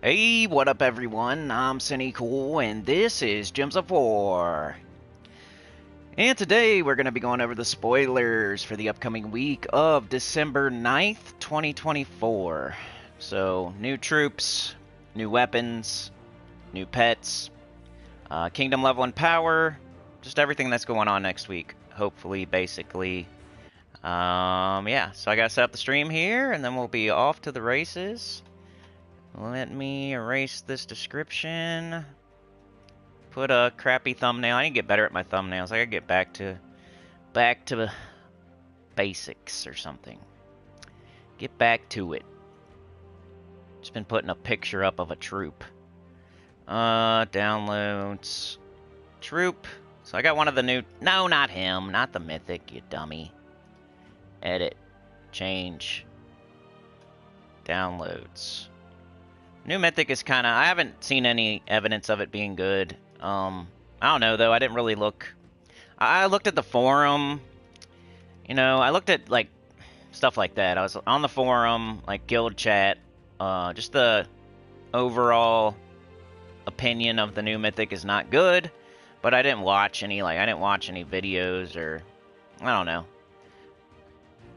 Hey, what up everyone? I'm Sinnycool, and this is Gems of War. And today we're going to be going over the spoilers for the upcoming week of December 9th, 2024. So, new troops, new weapons, new pets, kingdom level and power, just everything that's going on next week. Hopefully, basically. Yeah, so I got to set up the stream here, and then we'll be off to the races. Let me erase this description. Put a crappy thumbnail. I need to get better at my thumbnails. I gotta get back to basics or something. Get back to it. Just been putting a picture up of a troop. Downloads. Troop. So I got one of the new... No, not him. Not the mythic, you dummy. Edit. Change. Downloads. New mythic is kind of... I haven't seen any evidence of it being good. I don't know, though. I didn't really look... I looked at the forum. You know, I looked at, like, stuff like that. I was on the forum, like, guild chat. Just the overall opinion of the new mythic is not good. But I didn't watch any, like, I didn't watch any videos or... I don't know.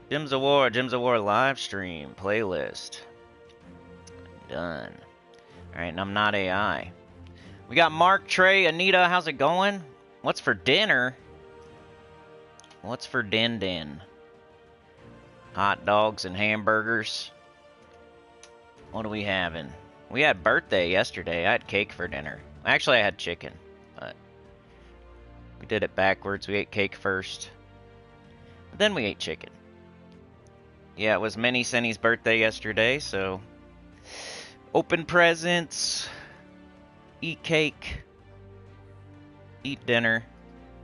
Gems of War live stream playlist. Done. Alright, and I'm not AI. We got Mark, Trey, Anita, how's it going? What's for dinner? What's for din-din? Hot dogs and hamburgers. What are we having? We had birthday yesterday. I had cake for dinner. Actually, I had chicken, but we did it backwards. We ate cake first, but then we ate chicken. Yeah, it was Mini Cinny's birthday yesterday, so... Open presents, eat cake, eat dinner,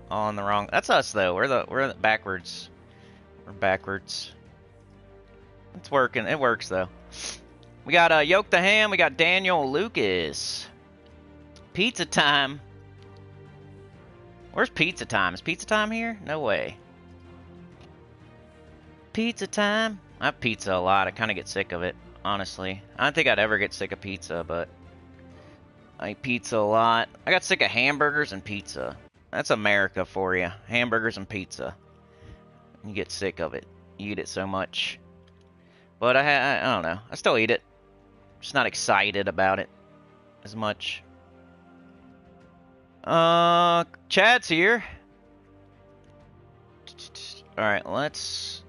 all on the wrong. That's us though. We're backwards. We're backwards. It's working. It works though. We got Yoke the Ham. We got Daniel Lucas. Pizza time. Where's pizza time? Is pizza time here? No way. Pizza time. I have pizza a lot. I kind of get sick of it. Honestly, I don't think I'd ever get sick of pizza, but I eat pizza a lot. I got sick of hamburgers and pizza. That's America for you. Hamburgers and pizza. You get sick of it. You eat it so much. But I don't know. I still eat it. Just not excited about it as much. Chad's here. Alright, let's...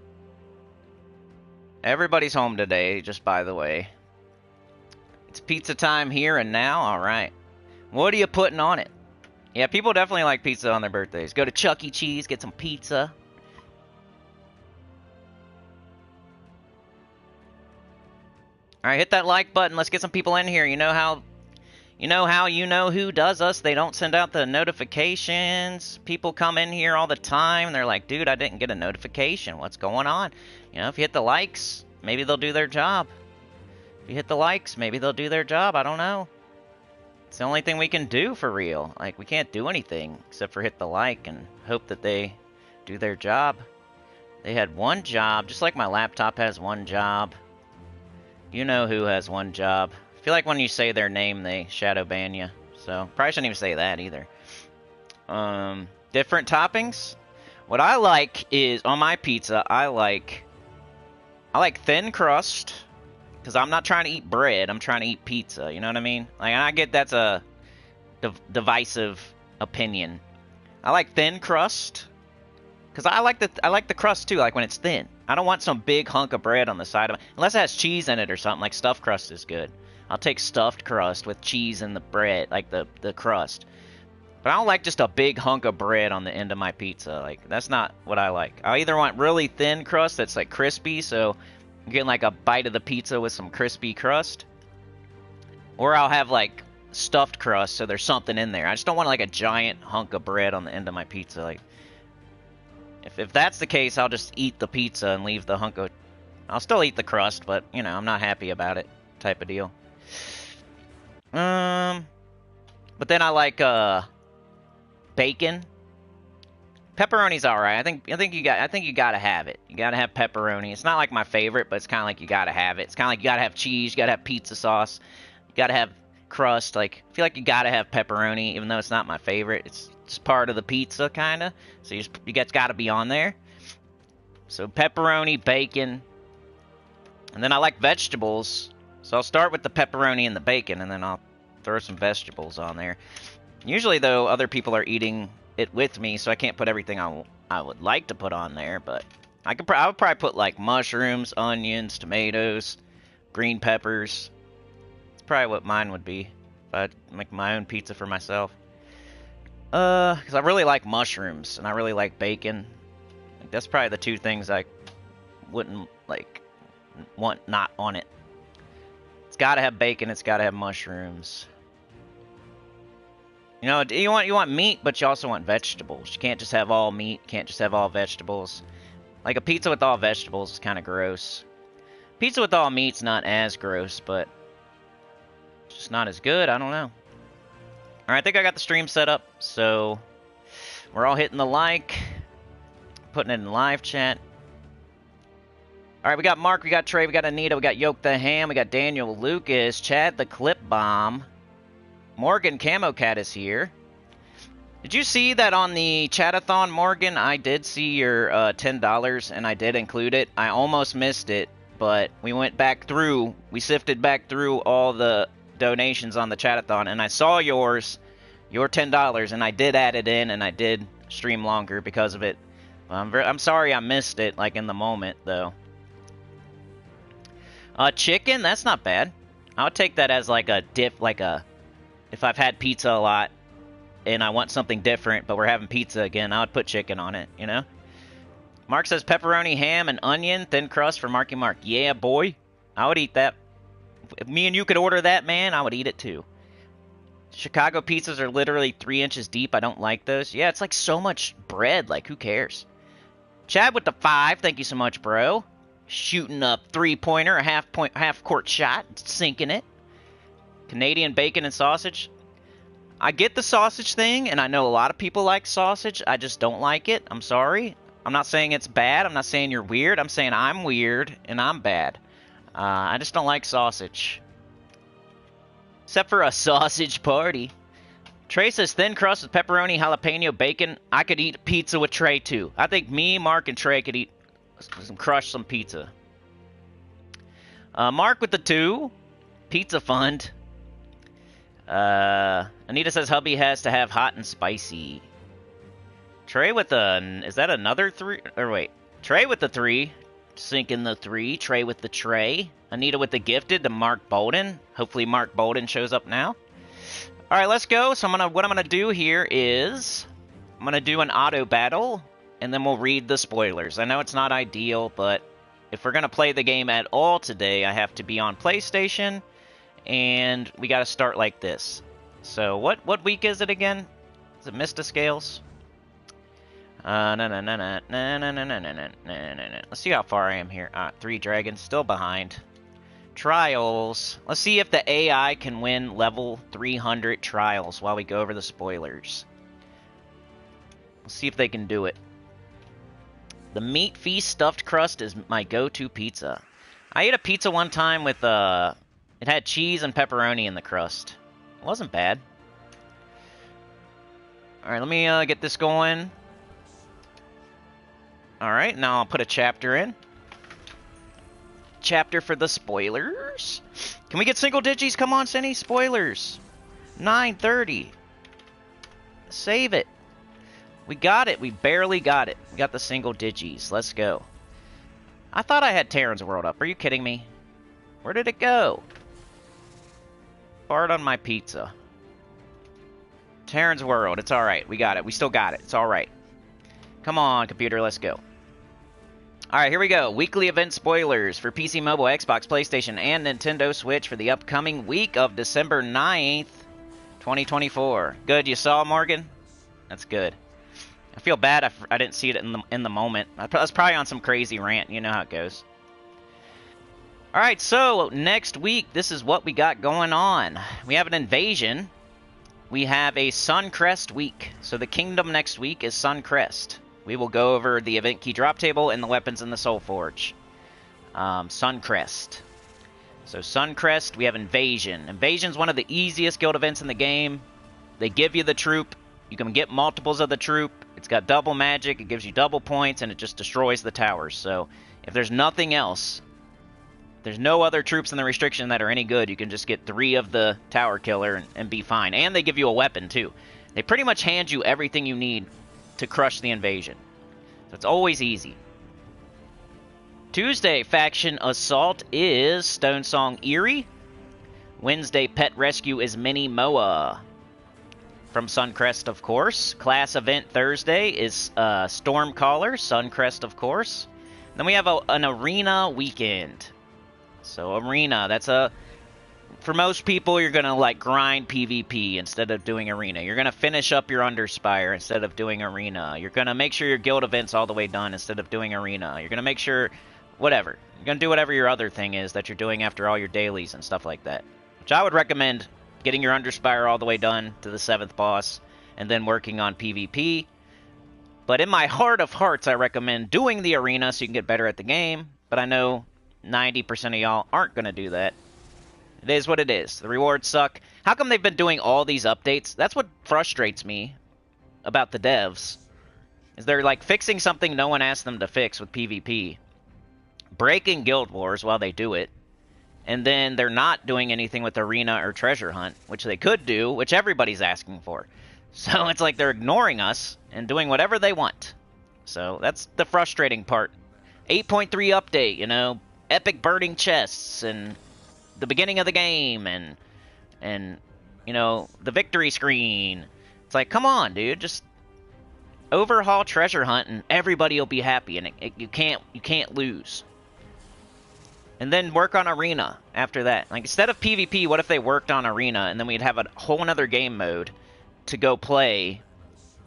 Everybody's home today, just by the way. It's pizza time here and now? Alright. What are you putting on it? Yeah, people definitely like pizza on their birthdays. Go to Chuck E. Cheese, get some pizza. Alright, hit that like button. Let's get some people in here. You know how you know who does us? They don't send out the notifications. People come in here all the time. They're like, dude, I didn't get a notification. What's going on? You know, if you hit the likes, maybe they'll do their job. If you hit the likes, maybe they'll do their job. I don't know. It's the only thing we can do for real. Like, we can't do anything except for hit the like and hope that they do their job. They had one job, just like my laptop has one job. You know who has one job. I feel like when you say their name, they shadow ban you. So, probably shouldn't even say that either. Different toppings? What I like is, on my pizza, I like thin crust, because I'm not trying to eat bread, I'm trying to eat pizza, you know what I mean? Like, and I get that's a divisive opinion. I like thin crust, because I like the crust too, like when it's thin. I don't want some big hunk of bread on the side of it, unless it has cheese in it or something, like stuffed crust is good. I'll take stuffed crust with cheese in the bread, like the crust. But I don't like just a big hunk of bread on the end of my pizza. Like, that's not what I like. I either want really thin crust that's like crispy, so I'm getting like a bite of the pizza with some crispy crust. Or I'll have like stuffed crust, so there's something in there. I just don't want like a giant hunk of bread on the end of my pizza. Like, if that's the case, I'll just eat the pizza and leave the hunk of... I'll still eat the crust, but, you know, I'm not happy about it type of deal. But then I like, bacon. Pepperoni's alright. I think you gotta have it. You gotta have pepperoni. It's not like my favorite, but it's kinda like you gotta have it. It's kinda like you gotta have cheese, you gotta have pizza sauce. You gotta have crust. Like, I feel like you gotta have pepperoni, even though it's not my favorite. It's just part of the pizza, kind of. So you guys gotta be on there. So pepperoni, bacon, and then I like vegetables. So I'll start with the pepperoni and the bacon, and then I'll throw some vegetables on there. Usually, though, other people are eating it with me, so I can't put everything I would like to put on there. But I would probably put like mushrooms, onions, tomatoes, green peppers. That's probably what mine would be if I'd make my own pizza for myself. Because I really like mushrooms and I really like bacon. Like, that's probably the two things I wouldn't like want not on it. It's got to have bacon. It's got to have mushrooms. You know, you want meat, but you also want vegetables. You can't just have all meat. You can't just have all vegetables. Like a pizza with all vegetables is kind of gross. Pizza with all meat's not as gross, but it's just not as good. I don't know. All right, I think I got the stream set up, so we're all hitting the like, putting it in live chat. All right, we got Mark, we got Trey, we got Anita, we got Yoke the Ham, we got Daniel Lucas, Chad the Clip Bomb, Morgan Camo Cat is here. Did you see that on the chatathon, Morgan? I did see your $10, and I did include it. I almost missed it, but we went back through. We sifted back through all the donations on the chatathon, and I saw yours, your $10, and I did add it in, and I did stream longer because of it. I'm sorry I missed it, like, in the moment, though. Chicken? That's not bad. I would take that as, like, a if I've had pizza a lot, and I want something different, but we're having pizza again, I would put chicken on it, you know? Mark says pepperoni, ham, and onion, thin crust for Marky Mark. Yeah, boy. I would eat that. If me and you could order that, man, I would eat it too. Chicago pizzas are literally 3 inches deep. I don't like those. Yeah, it's like so much bread. Like, who cares? Chad with the 5. Thank you so much, bro. Shooting up three-pointer, a half-court shot. Sinking it. Canadian bacon and sausage. I get the sausage thing, and I know a lot of people like sausage. I just don't like it. I'm sorry. I'm not saying it's bad. I'm not saying you're weird. I'm saying I'm weird, and I'm bad. I just don't like sausage. Except for a sausage party. Trey says thin crust with pepperoni, jalapeno, bacon. I could eat pizza with Trey, too. I think me, Mark, and Trey could eat crush some pizza. Mark with the 2. Pizza fund. Anita says hubby has to have hot and spicy. Trey with the... Is that another 3? Or wait. Trey with the 3. Sinking the 3. Trey with the tray. Anita with the gifted to Mark Bolden. Hopefully Mark Bolden shows up now. Alright, let's go. So what I'm gonna do here is... I'm gonna do an auto battle. And then we'll read the spoilers. I know it's not ideal, but... If we're gonna play the game at all today, I have to be on PlayStation... And we gotta start like this. So, what week is it again? Is it Mista Scales? Let's see how far I am here. 3 dragons, still behind. Trials. Let's see if the AI can win level 300 trials while we go over the spoilers. Let's see if they can do it. The Meat Feast stuffed crust is my go-to pizza. I ate a pizza one time with, it had cheese and pepperoni in the crust. It wasn't bad. Alright, let me get this going. Alright, now I'll put a chapter in. Chapter for the spoilers. Can we get single digits? Come on, Cinny. Spoilers. 9:30. Save it. We got it. We barely got it. We got the single digits. Let's go. I thought I had Terran's World up. Are you kidding me? Where did it go? Fart on my pizza. Terran's World. It's alright. We got it. We still got it. It's alright. Come on, computer. Let's go. Alright, here we go. Weekly event spoilers for PC, mobile, Xbox, PlayStation, and Nintendo Switch for the upcoming week of December 9th, 2024. Good. You saw, Morgan? That's good. I feel bad I didn't see it in the moment. I was probably on some crazy rant. You know how it goes. Alright, so next week, this is what we got going on. We have an invasion. We have a Suncrest week. So the kingdom next week is Suncrest. We will go over the event key drop table and the weapons in the Soul Forge. Suncrest. So Suncrest, we have Invasion. Invasion's one of the easiest guild events in the game. They give you the troop. You can get multiples of the troop. It's got double magic. It gives you double points, and it just destroys the towers. So if there's nothing else, there's no other troops in the restriction that are any good, you can just get 3 of the tower killer and be fine. And they give you a weapon, too. They pretty much hand you everything you need to crush the invasion. So it's always easy. Tuesday, Faction Assault is Stonesong Eerie. Wednesday, Pet Rescue is Mini Moa. From Suncrest, of course. Class Event Thursday is Stormcaller, Suncrest, of course. Then we have an Arena Weekend. So Arena, that's for most people, you're going to like grind PvP instead of doing Arena. You're going to finish up your Underspire instead of doing Arena. You're going to make sure your guild event's all the way done instead of doing Arena. You're going to make sure, whatever. You're going to do whatever your other thing is that you're doing after all your dailies and stuff like that. Which I would recommend getting your Underspire all the way done to the 7th boss and then working on PvP. But in my heart of hearts, I recommend doing the Arena so you can get better at the game. But I know 90% of y'all aren't going to do that. It is what it is. The rewards suck. How come they've been doing all these updates? That's what frustrates me about the devs. Is they're like fixing something no one asked them to fix with PvP. Breaking Guild Wars while they do it. And then they're not doing anything with Arena or Treasure Hunt, which they could do, which everybody's asking for. So it's like they're ignoring us and doing whatever they want. So that's the frustrating part. 8.3 update, you know, epic burning chests and the beginning of the game and you know, the victory screen. It's like, come on, dude, just overhaul Treasure Hunt and everybody will be happy, and you can't lose. And then work on Arena after that. Like, instead of PvP, what if they worked on Arena and then we'd have a whole nother game mode to go play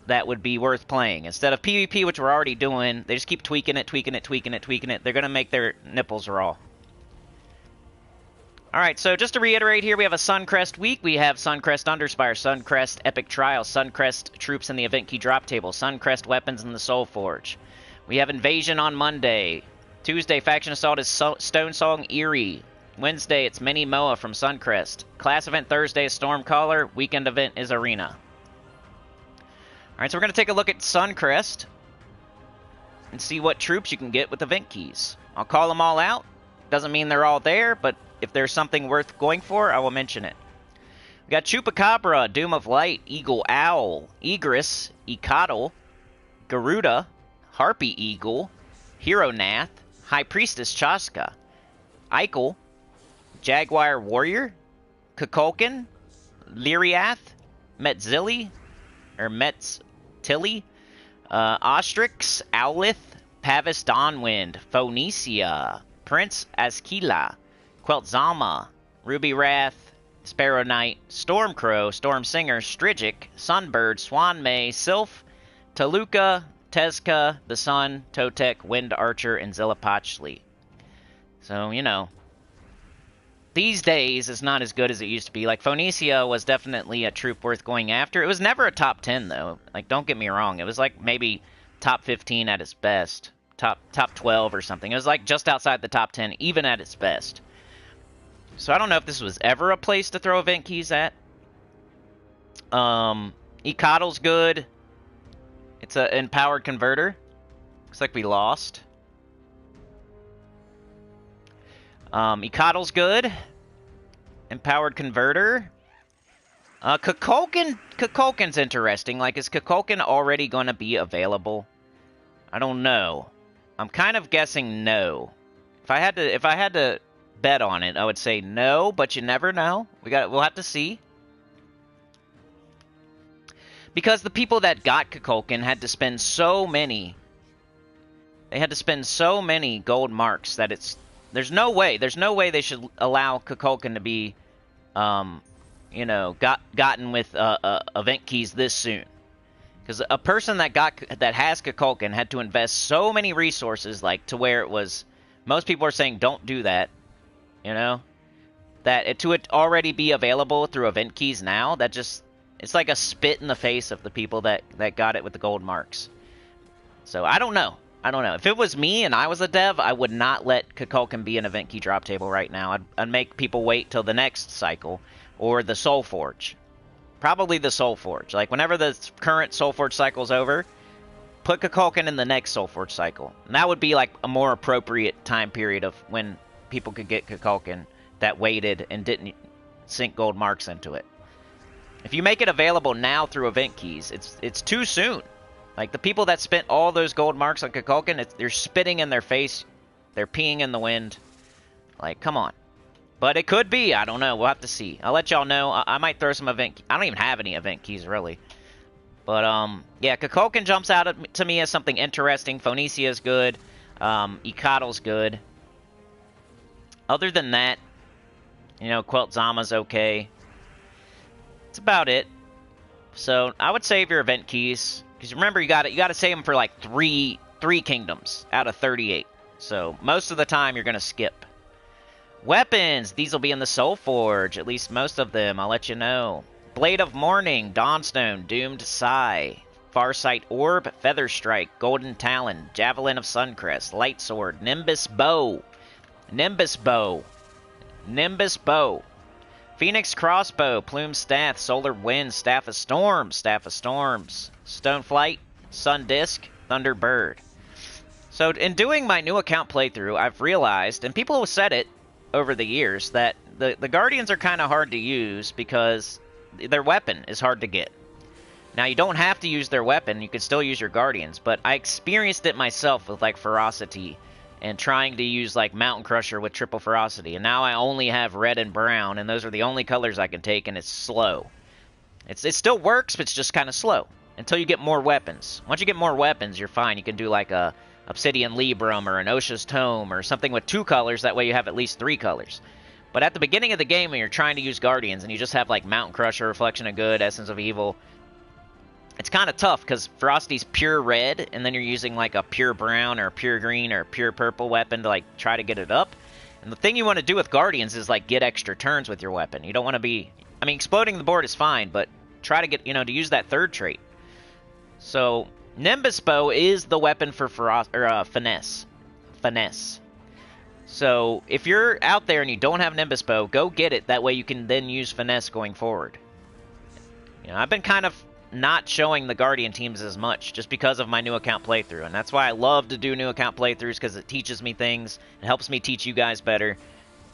that would be worth playing. Instead of PvP, which we're already doing, they just keep tweaking it. They're going to make their nipples raw. Alright, so just to reiterate here, we have a Suncrest week. We have Suncrest Underspire, Suncrest Epic Trials, Suncrest Troops in the Event Key Drop Table, Suncrest Weapons in the Soul Forge. We have Invasion on Monday. Tuesday, Faction Assault is Stonesong Eerie. Wednesday, it's Mini Moa from Suncrest. Class Event Thursday is Stormcaller. Weekend Event is Arena. Alright, so we're going to take a look at Suncrest and see what troops you can get with event keys. I'll call them all out. Doesn't mean they're all there, but if there's something worth going for, I will mention it. We got Chupacabra, Doom of Light, Eagle Owl, Egress, Ecotl, Garuda, Harpy Eagle, Hero Nath, High Priestess Chaska, Eichel, Jaguar Warrior, Kukulkan, Lyriath, Metzili, Ostrix, Owlith, Pavis Dawnwind, Phoenicia, Prince Askeela, Queltzama, Ruby Wrath, Sparrow Knight, Stormcrow, Stormsinger, Strigic, Sunbird, Swanmay, Sylph, Taluka, Tezka, The Sun, Totek, Wind Archer, and Zillapachli. So, you know, these days it's not as good as it used to be. Like, Phoenicia was definitely a troop worth going after. It was never a top 10, though. Like, don't get me wrong. It was like maybe top 15 at its best. Top 12 or something. It was like just outside the top 10, even at its best. So I don't know if this was ever a place to throw event keys at. Ecotl's good. It's an empowered converter. Looks like we lost. Ecotl's good. Empowered converter. Kukulkan's interesting. Like, is Kukulkan already going to be available? I don't know. I'm kind of guessing no. If I had to bet on it, I would say no, but you never know. We'll have to see. Because the people that got Kukulkan had to spend so many. They had to spend so many gold marks that there's no way they should allow Kukulkan to be gotten with event keys this soon. Because a person that has Kukulkan had to invest so many resources, like, to where it was, most people are saying don't do that, you know, that to it already be available through event keys now, that just, it's like a spit in the face of the people that got it with the gold marks. So I don't know. I don't know. If it was me and I was a dev, I would not let Kukulkan be an event key drop table right now. I'd make people wait till the next cycle or the Soul Forge. Probably the Soul Forge. Like, whenever the current Soul Forge cycle's over, put Kukulkan in the next Soul Forge cycle. And that would be, like, a more appropriate time period of when people could get Kukulkan that waited and didn't sink gold marks into it. If you make it available now through event keys, it's too soon. Like, the people that spent all those gold marks on Kukulkan, they're spitting in their face. They're peeing in the wind. Like, come on. But it could be. I don't know. We'll have to see. I'll let y'all know. I might throw some event... I don't even have any event keys, really. But, yeah, Kukulkan jumps out to me as something interesting. Phonicia's good. Ikatl's good. Other than that, you know, Queltzama's okay. That's about it. So, I would save your event keys. Because remember, you gotta save them for, like, three kingdoms out of 38. So, most of the time, you're gonna skip. Weapons! These will be in the Soul Forge. At least most of them. I'll let you know. Blade of Morning, Dawnstone, Doomed Sigh, Farsight Orb, Feather Strike, Golden Talon, Javelin of Suncrest, Light Sword, Nimbus Bow, Nimbus Bow, Nimbus Bow, Phoenix Crossbow, Plume Staff, Solar Wind, Staff of Storms, Stoneflight, Sun Disk, Thunderbird. So in doing my new account playthrough, I've realized, and people have said it over the years, that the Guardians are kind of hard to use because their weapon is hard to get. Now, you don't have to use their weapon. You can still use your Guardians, but I experienced it myself with, like, Ferocity and trying to use, like, Mountain Crusher with triple Ferocity. And now I only have red and brown, and those are the only colors I can take, and it's slow. It still works, but it's just kind of slow until you get more weapons. Once you get more weapons, you're fine. You can do, like, a Obsidian Librum or an Osha's Tome or something with 2 colors. That way you have at least 3 colors. But at the beginning of the game, when you're trying to use Guardians and you just have, like, Mountain Crusher, Reflection of Good, Essence of Evil, it's kind of tough because Ferocity's pure red, and then you're using, like, a pure brown or pure green or pure purple weapon to, like, try to get it up. And the thing you want to do with Guardians is, like, get extra turns with your weapon. You don't want to be... I mean, exploding the board is fine, but try to get, you know, to use that third trait. So, Nimbus Bow is the weapon for Finesse. Finesse. So, if you're out there and you don't have Nimbus Bow, go get it. That way you can then use Finesse going forward. You know, I've been kind of not showing the Guardian teams as much just because of my new account playthrough. And that's why I love to do new account playthroughs, because it teaches me things. It helps me teach you guys better.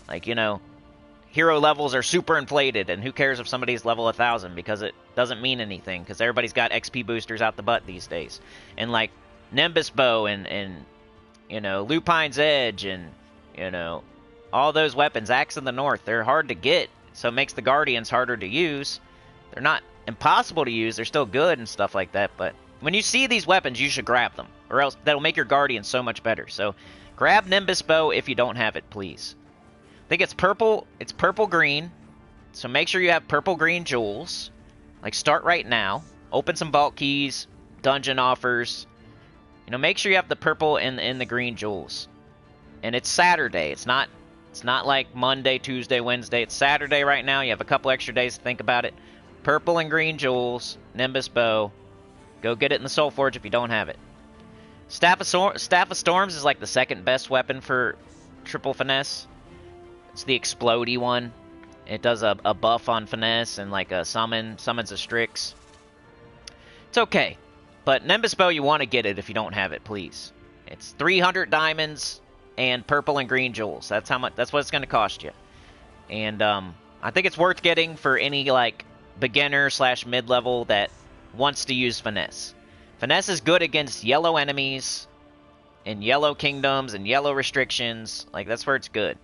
Like, you know, hero levels are super inflated, and who cares if somebody's level 1,000, because it doesn't mean anything, because everybody's got XP boosters out the butt these days. And, like, Nimbus Bow and you know, Lupine's Edge and, you know, all those weapons, Axe of the North, they're hard to get, so it makes the Guardians harder to use. They're not impossible to use, they're still good and stuff like that, but when you see these weapons, you should grab them, or else that'll make your Guardians so much better. So, grab Nimbus Bow if you don't have it, please. I think it's purple-green, so make sure you have purple-green jewels. Like, start right now. Open some vault keys, dungeon offers. You know, make sure you have the purple and the green jewels. And it's Saturday. It's not like Monday, Tuesday, Wednesday. It's Saturday right now. You have a couple extra days to think about it. Purple and green jewels, Nimbus Bow. Go get it in the Soul Forge if you don't have it. Staff of Storms is like the second best weapon for triple Finesse. It's the explodey one. It does a buff on Finesse and like a summons a Strix. It's okay. But Nimbus Bow, you want to get it if you don't have it, please. It's 300 diamonds and purple and green jewels. That's what it's going to cost you. And I think it's worth getting for any like beginner / mid-level that wants to use Finesse. Finesse is good against yellow enemies and yellow kingdoms and yellow restrictions. Like, that's where it's good.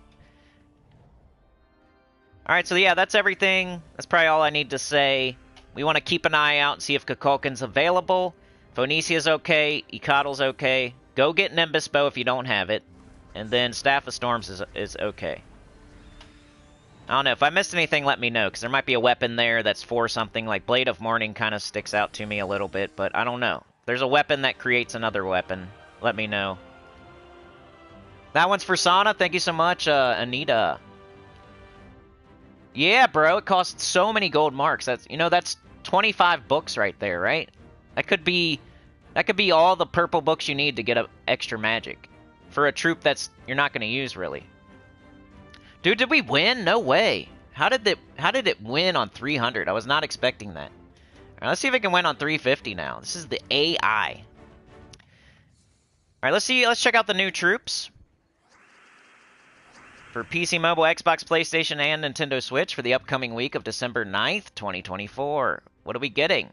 Alright, so yeah, that's everything. That's probably all I need to say. We want to keep an eye out and see if Kukulkan's available. Phonicia's okay. Ikatl's okay. Go get Nimbus Bow if you don't have it. And then Staff of Storms is okay. I don't know. If I missed anything, let me know, because there might be a weapon there that's for something. Like Blade of Morning kind of sticks out to me a little bit, but I don't know. There's a weapon that creates another weapon. Let me know. That one's for Sana. Thank you so much, Anita. Yeah, bro, it costs so many gold marks. That's 25 books right there, right? That could be That could be all the purple books you need to get a extra magic. For a troop that's you're not going to use, really. Dude, did we win? No way. How did it win on 300? I was not expecting that. All right, let's see if it can win on 350 now. This is the AI. All right, let's check out the new troops. For PC, mobile, Xbox, PlayStation, and Nintendo Switch for the upcoming week of December 9th, 2024. What are we getting?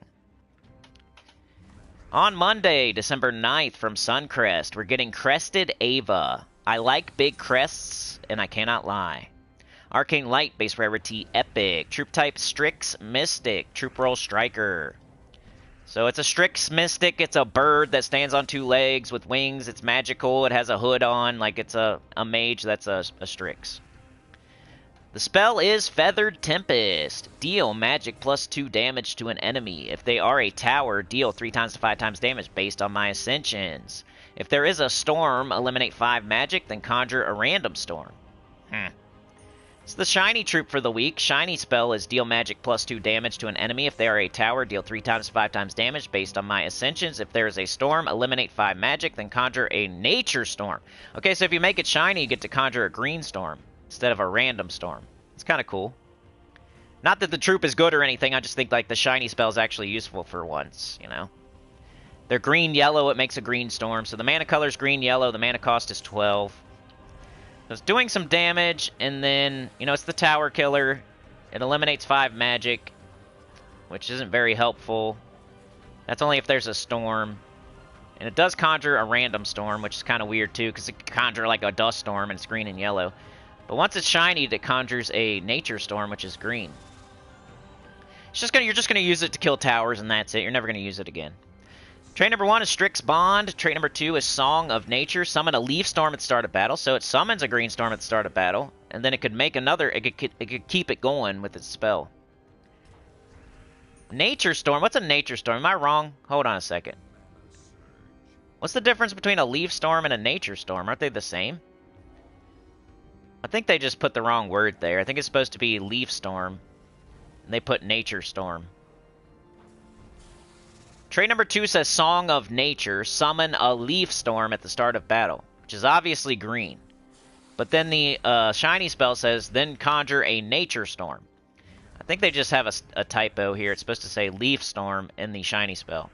On Monday, December 9th, from Suncrest, we're getting Crested Ava. I like big crests, and I cannot lie. Arcane Light, base rarity, Epic. Troop type, Strix Mystic. Troop roll, Striker. So it's a Strix Mystic. It's a bird that stands on 2 legs with wings. It's magical. It has a hood on, like it's a mage that's a Strix. The spell is Feathered Tempest. Deal magic plus 2 damage to an enemy. If they are a tower, deal 3 times to 5 times damage based on my ascensions. If there is a storm, eliminate 5 magic, then conjure a random storm. It's the shiny troop for the week. Shiny spell is deal magic plus 2 damage to an enemy. If they are a tower, deal 3 times to 5 times damage based on my ascensions. If there is a storm, eliminate 5 magic, then conjure a nature storm. Okay, so if you make it shiny, you get to conjure a green storm instead of a random storm. It's kind of cool. Not that the troop is good or anything, I just think like the shiny spell is actually useful for once, you know? They're green-yellow, it makes a green storm. So the mana color is green-yellow, the mana cost is 12. So it's doing some damage, and then, you know, it's the tower killer. It eliminates 5 magic, which isn't very helpful. That's only if there's a storm. And it does conjure a random storm, which is kind of weird too, because it can conjure like a dust storm, and it's green and yellow. But once it's shiny, it conjures a nature storm, which is green. You're just gonna use it to kill towers, and that's it. You're never gonna use it again. Trait number 1 is Strix Bond. Trait number 2 is Song of Nature. Summon a leaf storm at the start of battle. So it summons a green storm at the start of battle, and then it could make another. It could keep it going with its spell. Nature storm. What's a nature storm? Am I wrong? Hold on a second. What's the difference between a leaf storm and a nature storm? Aren't they the same? I think they just put the wrong word there. I think it's supposed to be leaf storm. And they put nature storm. Trait number 2 says Song of Nature. Summon a leaf storm at the start of battle, which is obviously green. But then the shiny spell says, then conjure a nature storm. I think they just have a typo here. It's supposed to say leaf storm in the shiny spell.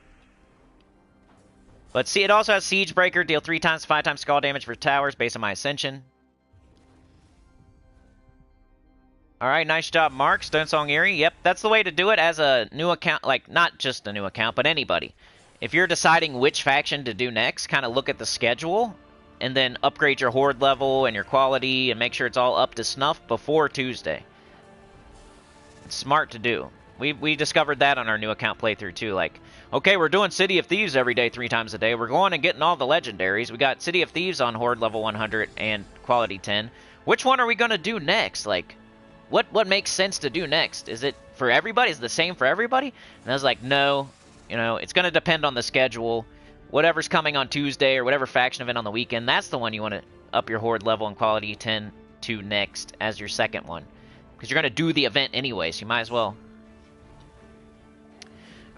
But see, it also has Siege Breaker. Deal 3 times 5 times skull damage for towers based on my ascension. Alright, nice job, Mark. Stone Song Eerie. Yep, that's the way to do it as a new account. Like, not just a new account, but anybody. If you're deciding which faction to do next, kind of look at the schedule, and then upgrade your horde level and your quality, and make sure it's all up to snuff before Tuesday. It's smart to do. We discovered that on our new account playthrough, too. Like, okay, we're doing City of Thieves every day, 3 times a day. We're going and getting all the legendaries. We got City of Thieves on horde level 100 and quality 10. Which one are we going to do next? Like, what makes sense to do next? Is it for everybody? Is it the same for everybody? And I was like, no. You know, it's going to depend on the schedule. Whatever's coming on Tuesday or whatever faction event on the weekend, that's the one you want to up your horde level and quality 10 to next as your second one. Because you're going to do the event anyway, so you might as well.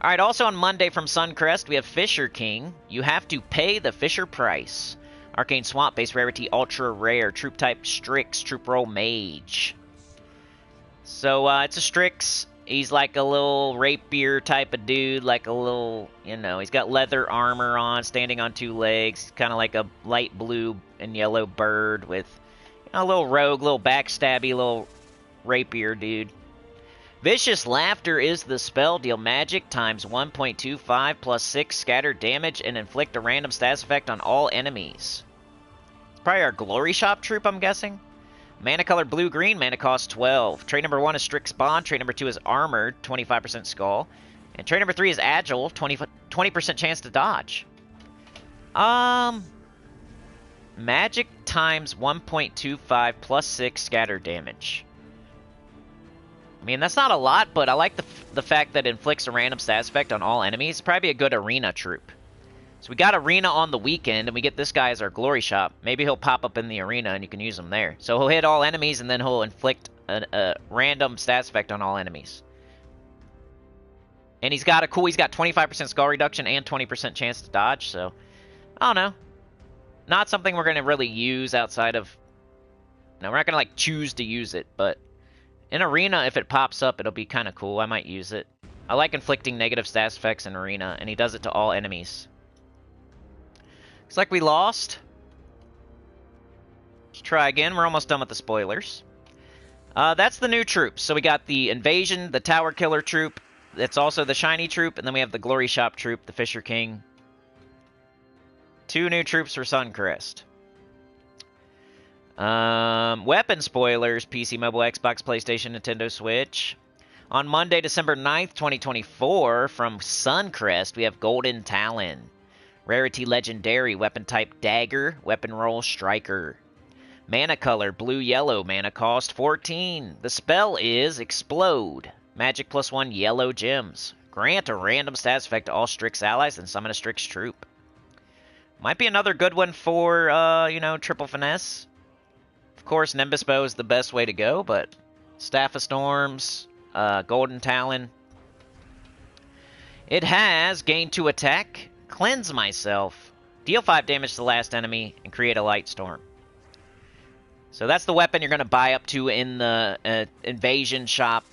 Alright, also on Monday from Suncrest, we have Fisher King. You have to pay the Fisher price. Arcane Swamp, base rarity, ultra rare. Troop type, Strix. Troop roll, Mage. So, it's a Strix. He's like a little rapier type of dude, like a little, you know, he's got leather armor on, standing on 2 legs, kind of like a light blue and yellow bird with, you know, a little rogue, little backstabby, little rapier dude. Vicious Laughter is the spell. Deal magic times 1.25 plus 6 scattered damage and inflict a random status effect on all enemies. It's probably our Glory Shop troop, I'm guessing. Mana color blue-green, mana cost 12. Trait number 1 is Strix Bond. Trait number 2 is Armored, 25% Skull. And trait number 3 is Agile, 20% chance to dodge. Magic times 1.25 plus 6 scatter damage. I mean, that's not a lot, but I like the fact that it inflicts a random status effect on all enemies. It'd probably be a good arena troop. So we got Arena on the weekend, and we get this guy as our Glory Shop. Maybe he'll pop up in the arena, and you can use him there. So he'll hit all enemies, and then he'll inflict a random stats effect on all enemies. And he's got 25% skull reduction and 20% chance to dodge, so I don't know. Not something we're going to really use outside of... No, we're not going to, like, choose to use it, but in Arena, if it pops up, it'll be kind of cool. I might use it. I like inflicting negative stats effects in Arena, and he does it to all enemies. Looks like we lost. Let's try again. We're almost done with the spoilers. That's the new troops. So we got the Invasion, the Tower Killer troop. That's also the Shiny troop, and then we have the Glory Shop troop, the Fisher King. 2 new troops for Suncrest. Weapon spoilers, PC, mobile, Xbox, PlayStation, Nintendo Switch. On Monday, December 9th, 2024, from Suncrest, we have Golden Talon. Rarity Legendary, weapon type Dagger, weapon roll Striker. Mana color, blue-yellow, mana cost 14. The spell is Explode. Magic +1 yellow gems. Grant a random stats effect to all Strix allies and summon a Strix troop. Might be another good one for, you know, triple finesse. Of course, Nimbus Bow is the best way to go, but Staff of Storms, Golden Talon. It has gain 2 attack, cleanse myself, deal 5 damage to the last enemy, and create a light storm. So that's the weapon you're going to buy up to in the Invasion shop.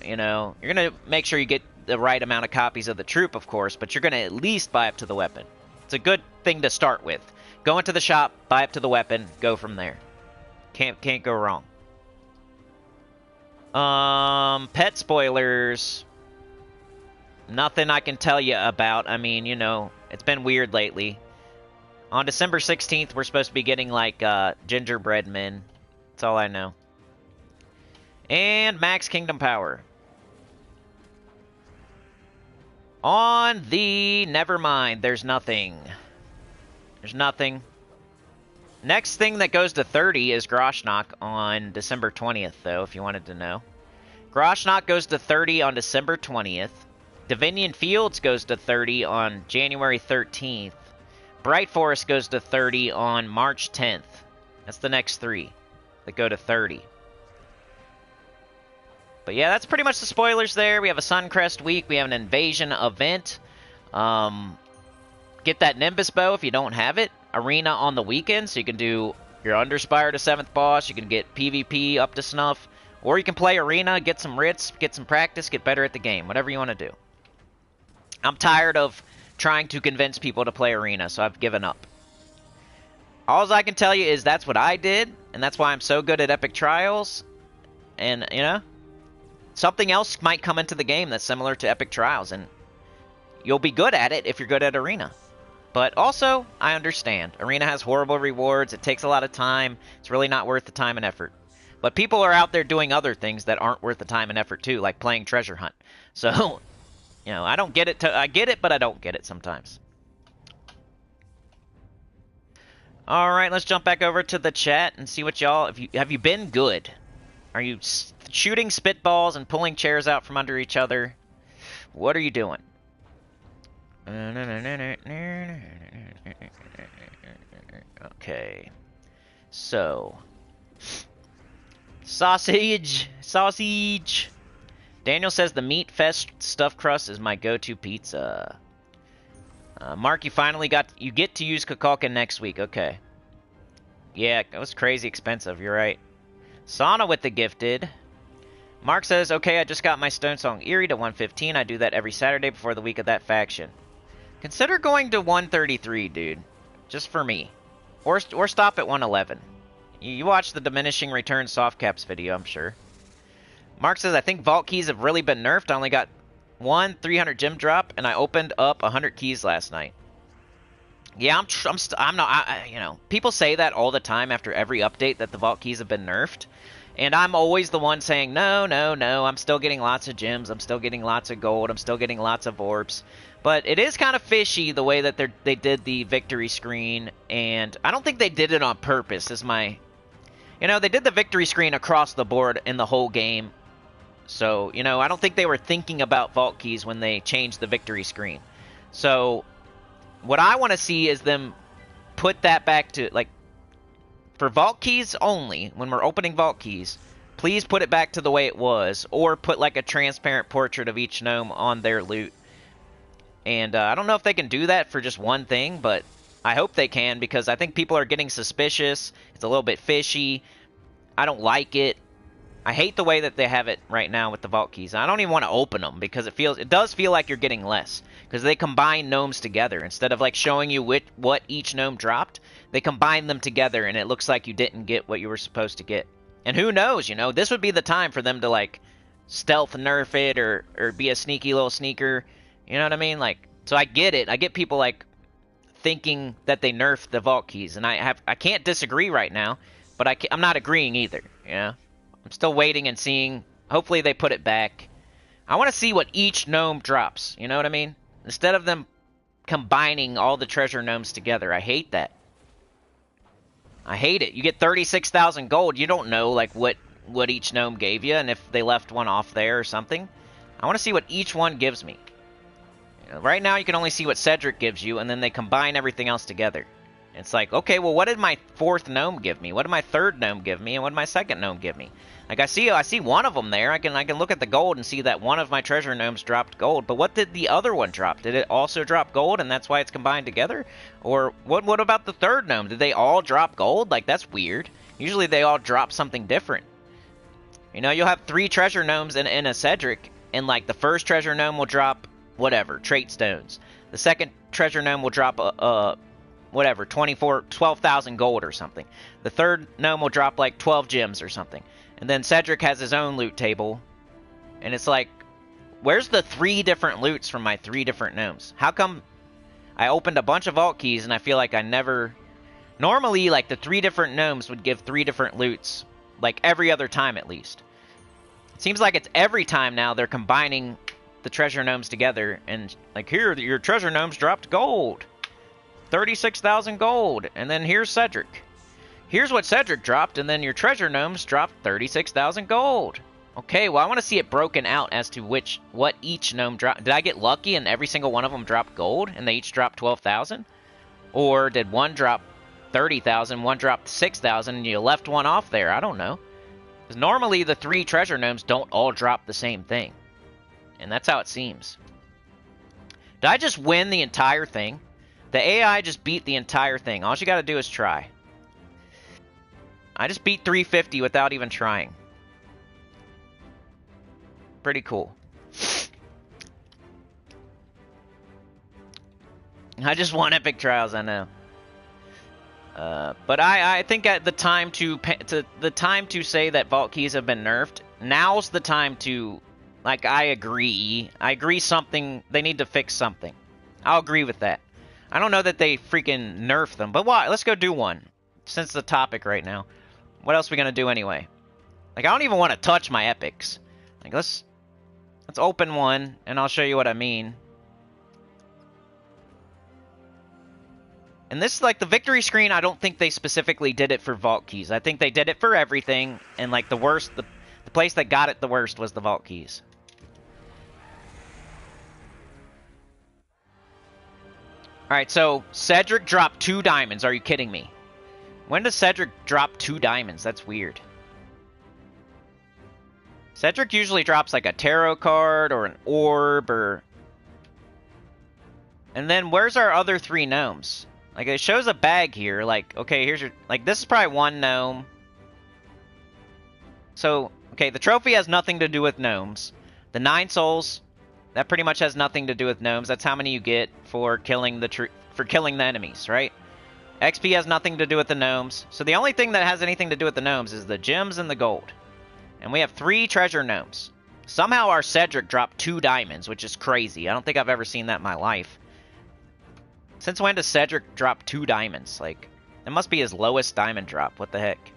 You know, you're going to make sure you get the right amount of copies of the troop, of course, but you're going to at least buy up to the weapon. It's a good thing to start with. Go into the shop, buy up to the weapon, go from there. Can't go wrong. Pet spoilers. Nothing I can tell you about. I mean, you know, it's been weird lately. On December 16th, we're supposed to be getting, like, gingerbread men. That's all I know. And Max Kingdom Power. On the... Nevermind, there's nothing. There's nothing. Next thing that goes to 30 is Groshnock on December 20th, though, if you wanted to know. Groshnock goes to 30 on December 20th. Divinion Fields goes to 30 on January 13th. Bright Forest goes to 30 on March 10th. That's the next 3 that go to 30. But yeah, that's pretty much the spoilers there. We have a Suncrest week. We have an Invasion event. Get that Nimbus Bow if you don't have it. Arena on the weekend, so you can do your Underspire to 7th boss. You can get PvP up to snuff. Or you can play Arena, get some writs, get some practice, get better at the game. Whatever you want to do. I'm tired of trying to convince people to play Arena, so I've given up. All I can tell you is that's what I did, and that's why I'm so good at Epic Trials. And, you know, something else might come into the game that's similar to Epic Trials, and you'll be good at it if you're good at Arena. But also, I understand. Arena has horrible rewards. It takes a lot of time. It's really not worth the time and effort. But people are out there doing other things that aren't worth the time and effort, too, like playing Treasure Hunt. So, you know, I don't get it. I get it, but I don't get it sometimes. All right, let's jump back over to the chat and see what y'all... Have you been good? Are you shooting spitballs and pulling chairs out from under each other? What are you doing? Okay. So. Sausage. Sausage. Daniel says the Meat Fest stuffed crust is my go-to pizza. Mark, you get to use Kukulkan next week. Okay. Yeah, it was crazy expensive. You're right. Sauna with the gifted. Mark says, okay, I just got my Stone Song Eerie to 115. I do that every Saturday before the week of that faction. Consider going to 133, dude. Just for me. Or stop at 111. You watched the Diminishing Return Soft Caps video, I'm sure. Mark says, I think Vault Keys have really been nerfed. I only got one 300 gem drop, and I opened up 100 keys last night. Yeah, I'm not, you know, people say that all the time after every update that the Vault Keys have been nerfed. And I'm always the one saying, no, no, no, I'm still getting lots of gems, I'm still getting lots of gold, I'm still getting lots of orbs. But it is kind of fishy the way that they did the victory screen, and I don't think they did it on purpose, is my... You know, they did the victory screen across the board in the whole game. So, you know, I don't think they were thinking about Vault Keys when they changed the victory screen. So, what I want to see is them put that back to, like, for Vault Keys only, when we're opening Vault Keys, Please put it back to the way it was, or put like a transparent portrait of each gnome on their loot. And I don't know if they can do that for just one thing, but I hope they can, because I think people are getting suspicious. It's a little bit fishy. I don't like it. I hate the way that they have it right now with the vault keys. I don't even want to open them, because it does feel like you're getting less, because they combine gnomes together. Instead of like showing you what each gnome dropped, they combine them together, and it looks like you didn't get what you were supposed to get. And who knows, you know, this would be the time for them to like stealth nerf it, or be a sneaky little sneaker. You know what I mean? Like, so I get it. I get people like thinking that they nerfed the vault keys, and I can't disagree right now, but I'm not agreeing either. You know, I'm still waiting and seeing. Hopefully they put it back. I want to see what each gnome drops. You know what I mean? Instead of them combining all the treasure gnomes together. I hate that. I hate it. You get 36,000 gold. You don't know like what each gnome gave you, and if they left one off there or something. I want to see what each one gives me. Right now, you can only see what Cedric gives you, and then they combine everything else together. It's like, okay, well, what did my fourth gnome give me? What did my third gnome give me? And what did my second gnome give me? Like, I see one of them there. I can look at the gold and see that one of my treasure gnomes dropped gold. But what did the other one drop? Did it also drop gold, and that's why it's combined together? Or what about the third gnome? Did they all drop gold? Like, that's weird. Usually they all drop something different. You know, you'll have 3 treasure gnomes in a Cedric, and like the first treasure gnome will drop whatever, trait stones. The second treasure gnome will drop whatever, 12,000 gold or something. The third gnome will drop like 12 gems or something. And then Cedric has his own loot table. And it's like, where's the 3 different loots from my 3 different gnomes? How come I opened a bunch of vault keys and I feel like I never... Normally, like, the 3 different gnomes would give 3 different loots. Like, every other time at least. It seems like it's every time now they're combining the treasure gnomes together, and like, here, your treasure gnomes dropped gold, 36,000 gold, and then here's Cedric. Here's what Cedric dropped, and then your treasure gnomes dropped 36,000 gold. Okay, well, I want to see it broken out as to what each gnome dropped. Did I get lucky and every single one of them dropped gold, and they each dropped 12,000? Or did one drop 30,000, one dropped 6,000, and you left one off there? I don't know. Because normally the 3 treasure gnomes don't all drop the same thing. And that's how it seems. Did I just win the entire thing? The AI just beat the entire thing. All you gotta do is try. I just beat 350 without even trying. Pretty cool. I just won Epic Trials, I know. But I think at the time to say that vault keys have been nerfed, now's the time to... Like, I agree something, they need to fix something. I'll agree with that. I don't know that they freaking nerf them, but why? Let's go do one. Since the topic right now. What else are we gonna do anyway? Like, I don't even want to touch my epics. Like, let's open one, and I'll show you what I mean. And this, like, the victory screen, I don't think they specifically did it for vault keys. I think they did it for everything, and, like, the place that got it the worst was the vault keys. Alright, so Cedric dropped 2 diamonds. Are you kidding me? When does Cedric drop 2 diamonds? That's weird. Cedric usually drops like a tarot card or an orb or... And then where's our other 3 gnomes? Like, it shows a bag here. Like, okay, here's your... Like, this is probably 1 gnome. So, okay, the trophy has nothing to do with gnomes. The 9 souls... That pretty much has nothing to do with gnomes. That's how many you get for killing the enemies, right? XP has nothing to do with the gnomes. So the only thing that has anything to do with the gnomes is the gems and the gold. And we have 3 treasure gnomes. Somehow our Cedric dropped 2 diamonds, which is crazy. I don't think I've ever seen that in my life. Since when does Cedric drop 2 diamonds? Like, it must be his lowest diamond drop. What the heck?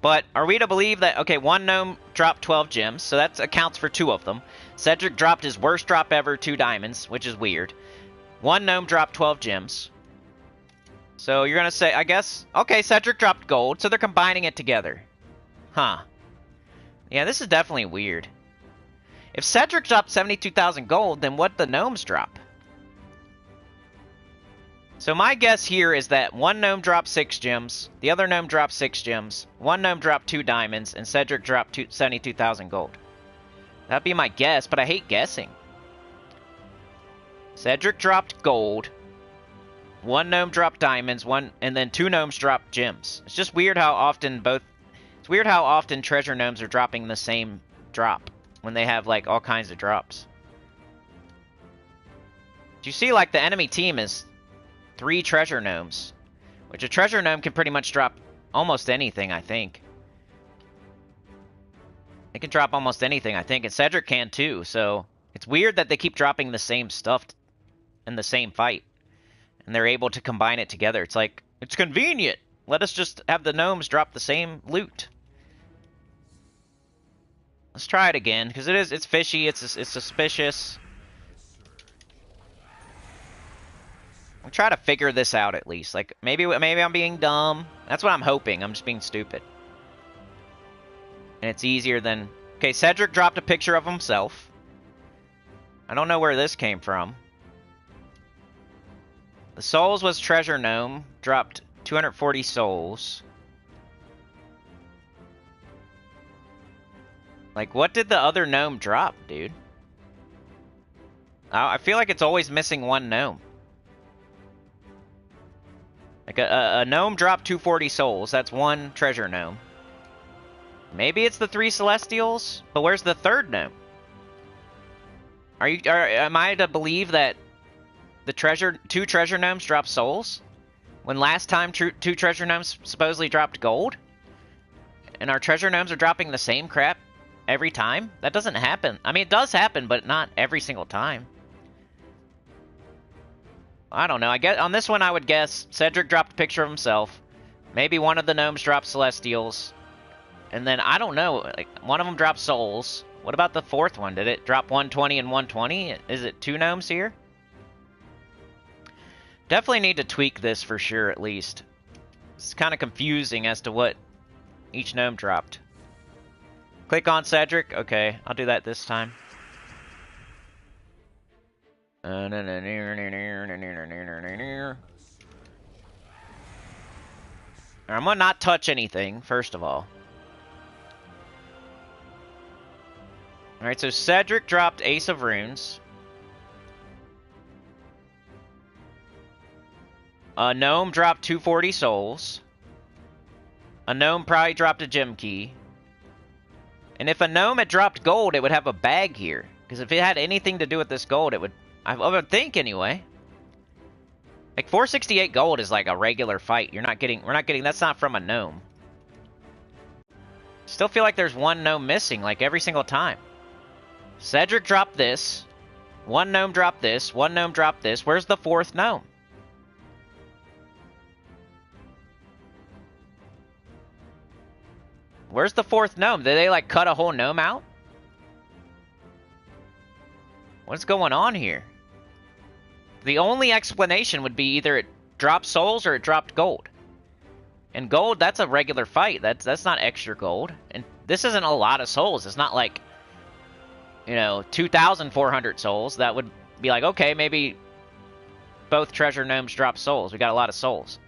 But are we to believe that, okay, 1 gnome dropped 12 gems, so that accounts for 2 of them. Cedric dropped his worst drop ever, 2 diamonds, which is weird. 1 gnome dropped 12 gems. So you're going to say, I guess, okay, Cedric dropped gold, so they're combining it together. Huh. Yeah, this is definitely weird. If Cedric dropped 72,000 gold, then what did the gnomes drop? So my guess here is that one gnome dropped 6 gems, the other gnome dropped 6 gems, one gnome dropped 2 diamonds, and Cedric dropped 72,000 gold. That'd be my guess, but I hate guessing. Cedric dropped gold, one gnome dropped diamonds, and then 2 gnomes dropped gems. It's just weird how often It's weird how often treasure gnomes are dropping the same drop when they have like all kinds of drops. Do you see like the enemy team is 3 treasure gnomes, which a treasure gnome can pretty much drop almost anything, I think. It can drop almost anything, I think, and Cedric can too, so it's weird that they keep dropping the same stuff in the same fight, and they're able to combine it together. It's like, it's convenient! Let us just have the gnomes drop the same loot. Let's try it again, because it's fishy, it's suspicious. I'll try to figure this out at least. Like, maybe I'm being dumb. That's what I'm hoping. I'm just being stupid. And it's easier than... Okay, Cedric dropped a picture of himself. I don't know where this came from. The souls was treasure gnome. Dropped 240 souls. Like, what did the other gnome drop, dude? I feel like it's always missing one gnome. Like, a gnome dropped 240 souls. That's one treasure gnome. Maybe it's the 3 celestials? But where's the third gnome? Am I to believe that the 2 treasure gnomes dropped souls? When last time 2 treasure gnomes supposedly dropped gold? And our treasure gnomes are dropping the same crap every time? That doesn't happen. I mean, it does happen, but not every single time. I don't know. I guess on this one I would guess Cedric dropped a picture of himself. Maybe one of the gnomes dropped celestials. And then, I don't know, like, one of them dropped souls. What about the 4th one? Did it drop 120 and 120? Is it 2 gnomes here? Definitely need to tweak this for sure, at least. It's kind of confusing as to what each gnome dropped. Click on Cedric. Okay, I'll do that this time. I'm gonna not touch anything, first of all. Alright, so Cedric dropped Ace of Runes. A gnome dropped 240 souls. A gnome probably dropped a gem key. And if a gnome had dropped gold, it would have a bag here. Because if it had anything to do with this gold, it would... I would think, anyway. Like, 468 gold is like a regular fight. We're not getting... That's not from a gnome. Still feel like there's one gnome missing, like, every single time. Cedric dropped this. One gnome dropped this. One gnome dropped this. Where's the 4th gnome? Where's the 4th gnome? Did they, like, cut a whole gnome out? What's going on here? The only explanation would be either it dropped souls or it dropped gold. And gold, that's a regular fight. That's not extra gold. And this isn't a lot of souls. It's not like, you know, 2,400 souls. That would be like, okay, maybe both treasure gnomes dropped souls. We got a lot of souls.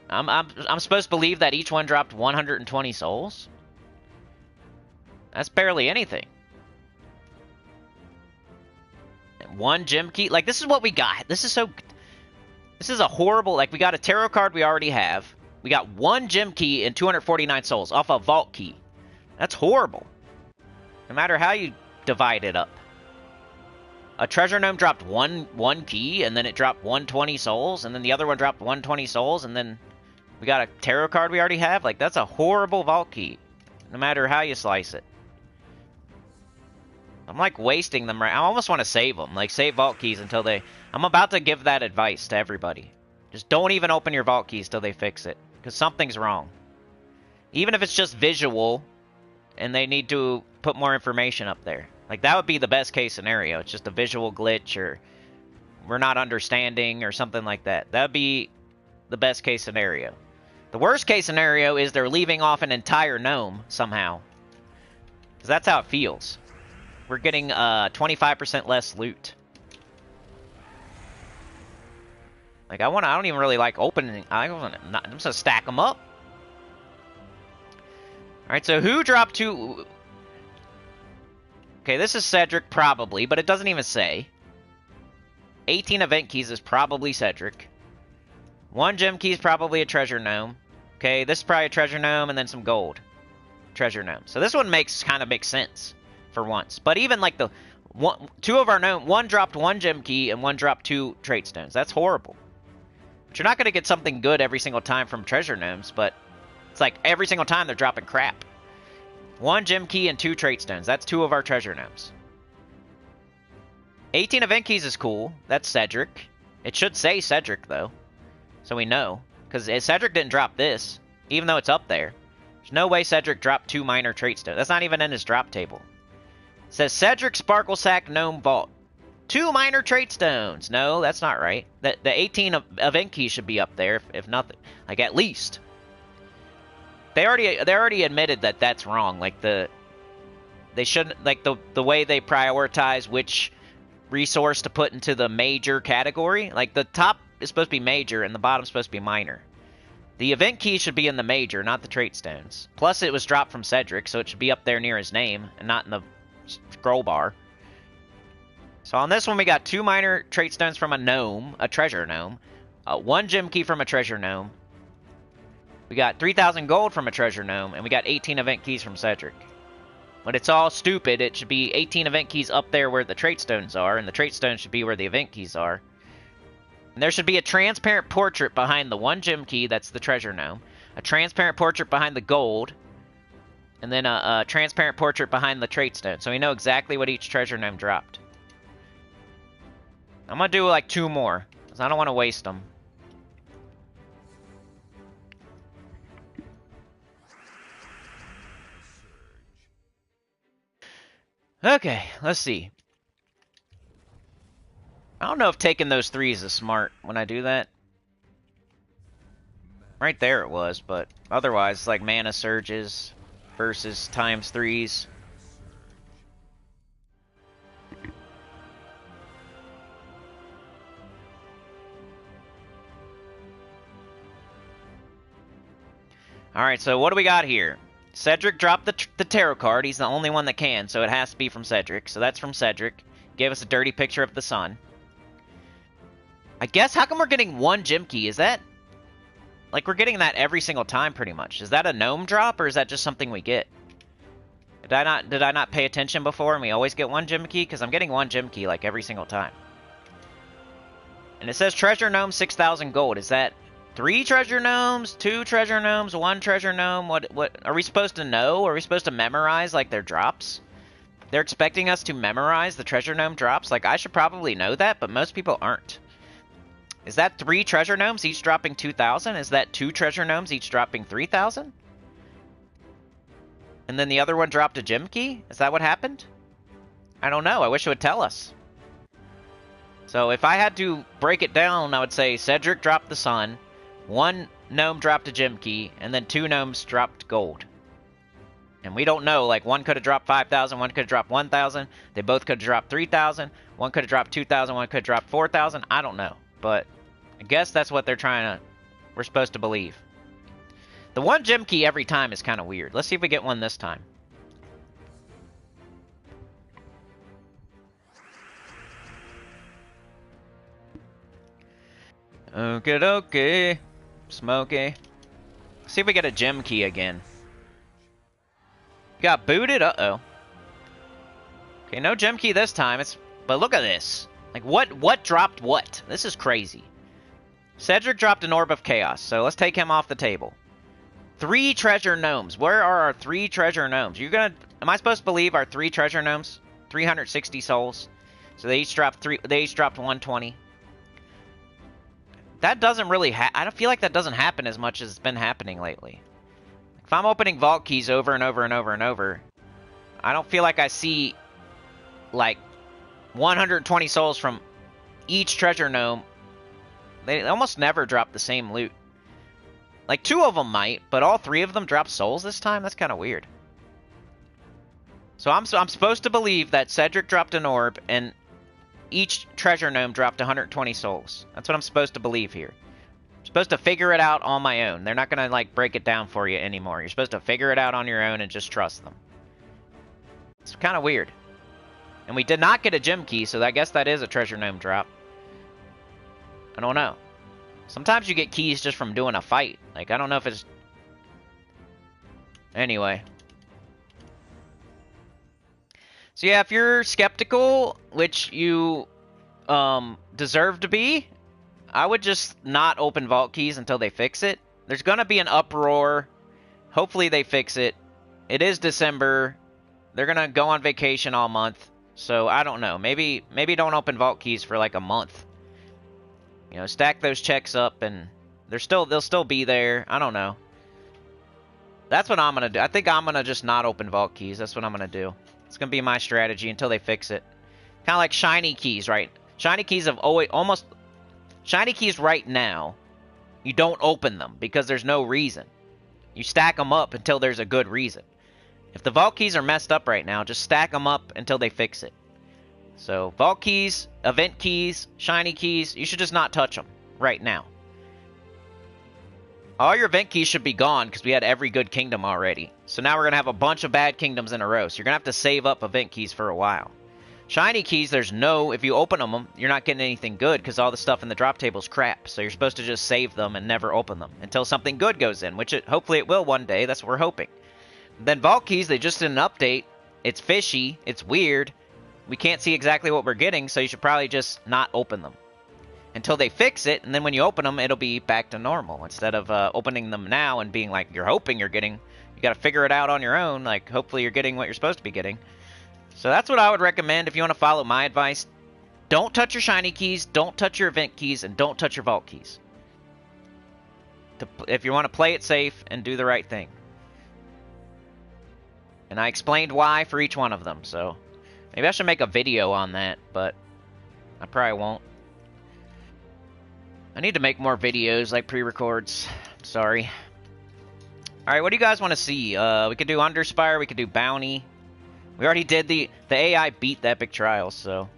I'm supposed to believe that each one dropped 120 souls? That's barely anything. One gem key. Like, this is what we got. This is a horrible... Like, we got a tarot card we already have. We got one gem key and 249 souls off a vault key. That's horrible. No matter how you divide it up. A treasure gnome dropped one key, and then it dropped 120 souls, and then the other one dropped 120 souls, and then we got a tarot card we already have. Like, that's a horrible vault key. No matter how you slice it. I'm, like, wasting them right... I almost want to save them. Like, save vault keys until they... I'm about to give that advice to everybody. Just don't even open your vault keys till they fix it. Because something's wrong. Even if it's just visual, and they need to put more information up there. Like, that would be the best case scenario. It's just a visual glitch, or we're not understanding, or something like that. That would be the best case scenario. The worst case scenario is they're leaving off an entire gnome, somehow. Because that's how it feels. We're getting 25% less loot. Like, I don't even really like opening. I'm just gonna stack them up. Alright, so who dropped 2? Okay, this is Cedric, probably, but it doesn't even say. 18 event keys is probably Cedric. 1 gem key is probably a treasure gnome. Okay, this is probably a treasure gnome and then some gold. Treasure gnome. So this one kind of makes sense for once. But even like the 2 of our gnome, 1 dropped 1 gem key and 1 dropped 2 trait stones. That's horrible. But you're not going to get something good every single time from treasure gnomes, but it's like every single time they're dropping crap. 1 gem key and 2 trait stones. That's 2 of our treasure gnomes. 18 event keys is cool. That's Cedric. It should say Cedric, though. So we know. Because Cedric didn't drop this, even though it's up there. There's no way Cedric dropped 2 minor trait stones. That's not even in his drop table. It says Cedric Sparkle Sack Gnome Vault. 2 minor trait stones. No, that's not right. The 18 event keys should be up there, if nothing. Like, at least. They already admitted that that's wrong. Like, they shouldn't, like, the way they prioritize which resource to put into the major category. Like, the top is supposed to be major and the bottom is supposed to be minor. The event key should be in the major, not the trait stones. Plus, it was dropped from Cedric, so it should be up there near his name and not in the scroll bar. So on this one, we got 2 minor trait stones from a gnome, a treasure gnome, 1 gem key from a treasure gnome. We got 3,000 gold from a treasure gnome, and we got 18 event keys from Cedric. But it's all stupid. It should be 18 event keys up there where the trait stones are, and the trait stones should be where the event keys are. And there should be a transparent portrait behind the 1 gem key, that's the treasure gnome, a transparent portrait behind the gold, and then a transparent portrait behind the trait stone, so we know exactly what each treasure gnome dropped. I'm going to do like 2 more, because I don't want to waste them. Okay, let's see. I don't know if taking those 3s is smart when I do that. Right there it was, but otherwise it's like mana surges versus times 3s. Alright, so what do we got here? Cedric dropped the tarot card. He's the only one that can, so it has to be from Cedric. So that's from Cedric. Gave us a dirty picture of the sun. I guess, how come we're getting 1 gem key? Is that... like, we're getting that every single time, pretty much. Is that a gnome drop, or is that just something we get? Did I not pay attention before, and we always get 1 gem key? Because I'm getting 1 gem key, like, every single time. And it says treasure gnome 6,000 gold. Is that 3 treasure gnomes, 2 treasure gnomes, 1 treasure gnome? What are we supposed to know? Are we supposed to memorize, like, their drops? They're expecting us to memorize the treasure gnome drops? Like, I should probably know that, but most people aren't. Is that 3 treasure gnomes, each dropping 2,000? Is that 2 treasure gnomes, each dropping 3,000? And then the other one dropped a gem key? Is that what happened? I don't know. I wish it would tell us. So if I had to break it down, I would say Cedric dropped the sun, 1 gnome dropped a gem key, and then 2 gnomes dropped gold. And we don't know, like, 1 could have dropped 5,000, 1 could have dropped 1,000, they both could have dropped 3,000, 1 could have dropped 2,000, 1 could have dropped 4,000, I don't know. But I guess that's what we're supposed to believe. The 1 gem key every time is kind of weird. Let's see if we get one this time. Okay, dokie. Smokey. See if we get a gem key again. Got booted? Uh-oh. Okay, no gem key this time. But look at this. Like, what dropped what? This is crazy. Cedric dropped an Orb of Chaos, so let's take him off the table. 3 treasure gnomes. Where are our 3 treasure gnomes? Am I supposed to believe our 3 treasure gnomes? 360 souls. So they each dropped 120. That doesn't really I don't feel like that doesn't happen as much as it's been happening lately. If I'm opening vault keys over and over and over and over, I don't feel like I see, like, 120 souls from each treasure gnome. They almost never drop the same loot. Like, 2 of them might, but all 3 of them drop souls this time? That's kind of weird. So I'm supposed to believe that Cedric dropped an orb, and each treasure gnome dropped 120 souls. That's what I'm supposed to believe here. I'm supposed to figure it out on my own. They're not going to, like, break it down for you anymore. You're supposed to figure it out on your own and just trust them. It's kind of weird. And we did not get a gem key, so I guess that is a treasure gnome drop. I don't know. Sometimes you get keys just from doing a fight. Like, I don't know if it's... Anyway. So yeah, if you're skeptical, which you deserve to be, I would just not open vault keys until they fix it. There's going to be an uproar. Hopefully they fix it. It is December. They're going to go on vacation all month. So I don't know. Maybe don't open vault keys for like a month. You know, stack those checks up and they'll still be there. I don't know. That's what I'm going to do. I think I'm going to just not open vault keys. That's what I'm going to do. It's going to be my strategy until they fix it. Kind of like shiny keys, right? Shiny keys have always almost... Shiny keys right now, you don't open them because there's no reason. You stack them up until there's a good reason. If the vault keys are messed up right now, just stack them up until they fix it. So, vault keys, event keys, shiny keys, you should just not touch them right now. All your event keys should be gone because we had every good kingdom already. So now we're going to have a bunch of bad kingdoms in a row. So you're going to have to save up event keys for a while. Shiny keys, there's no... If you open them, you're not getting anything good because all the stuff in the drop table is crap. So you're supposed to just save them and never open them until something good goes in, which hopefully it will one day. That's what we're hoping. Then vault keys, they just did an update. It's fishy. It's weird. We can't see exactly what we're getting, so you should probably just not open them until they fix it, and then when you open them, it'll be back to normal. Instead of opening them now and being like, you're hoping you're getting, you got to figure it out on your own, like, hopefully you're getting what you're supposed to be getting. So that's what I would recommend if you want to follow my advice. Don't touch your shiny keys, don't touch your event keys, and don't touch your vault keys. If you want to play it safe and do the right thing. And I explained why for each one of them, so... Maybe I should make a video on that, but I probably won't. I need to make more videos, like pre-records. Sorry. Alright, what do you guys want to see? We could do Underspire, we could do Bounty. We already did the AI beat the Epic Trials, so...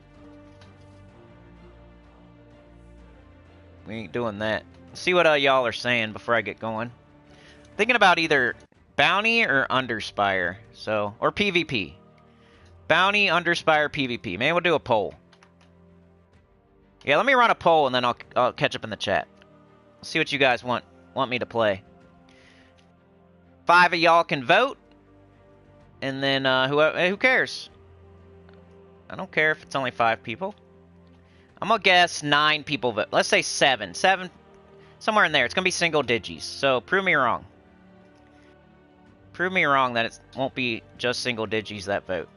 We ain't doing that. Let's see what y'all are saying before I get going. Thinking about either Bounty or Underspire, so... Or PvP. Bounty, Underspire, PvP. Maybe we'll do a poll. Yeah, let me run a poll and then I'll catch up in the chat. See what you guys want me to play. 5 of y'all can vote. And then who cares? I don't care if it's only 5 people. I'm gonna guess 9 people vote. Let's say 7. 7, somewhere in there. It's gonna be single digits. So prove me wrong. Prove me wrong that it won't be just single digits that vote.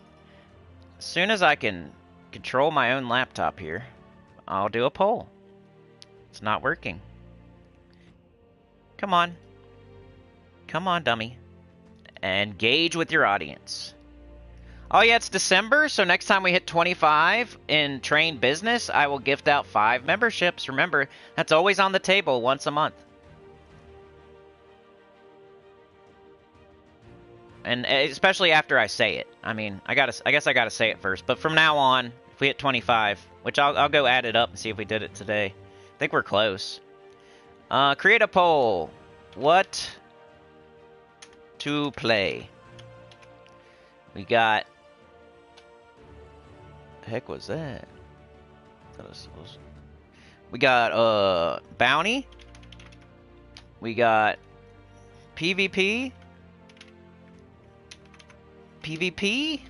As soon as I can control my own laptop here, I'll do a poll. It's not working. Come on. Come on, dummy. Engage with your audience. Oh yeah, it's December, so next time we hit 25 in Train Business, I will gift out 5 memberships. Remember, that's always on the table once a month. And especially after I say it. I mean, I guess I gotta say it first. But from now on, if we hit 25, which I'll go add it up and see if we did it today. I think we're close. Create a poll. What to play? We got... The heck was that? We got Bounty. We got PvP. PvP.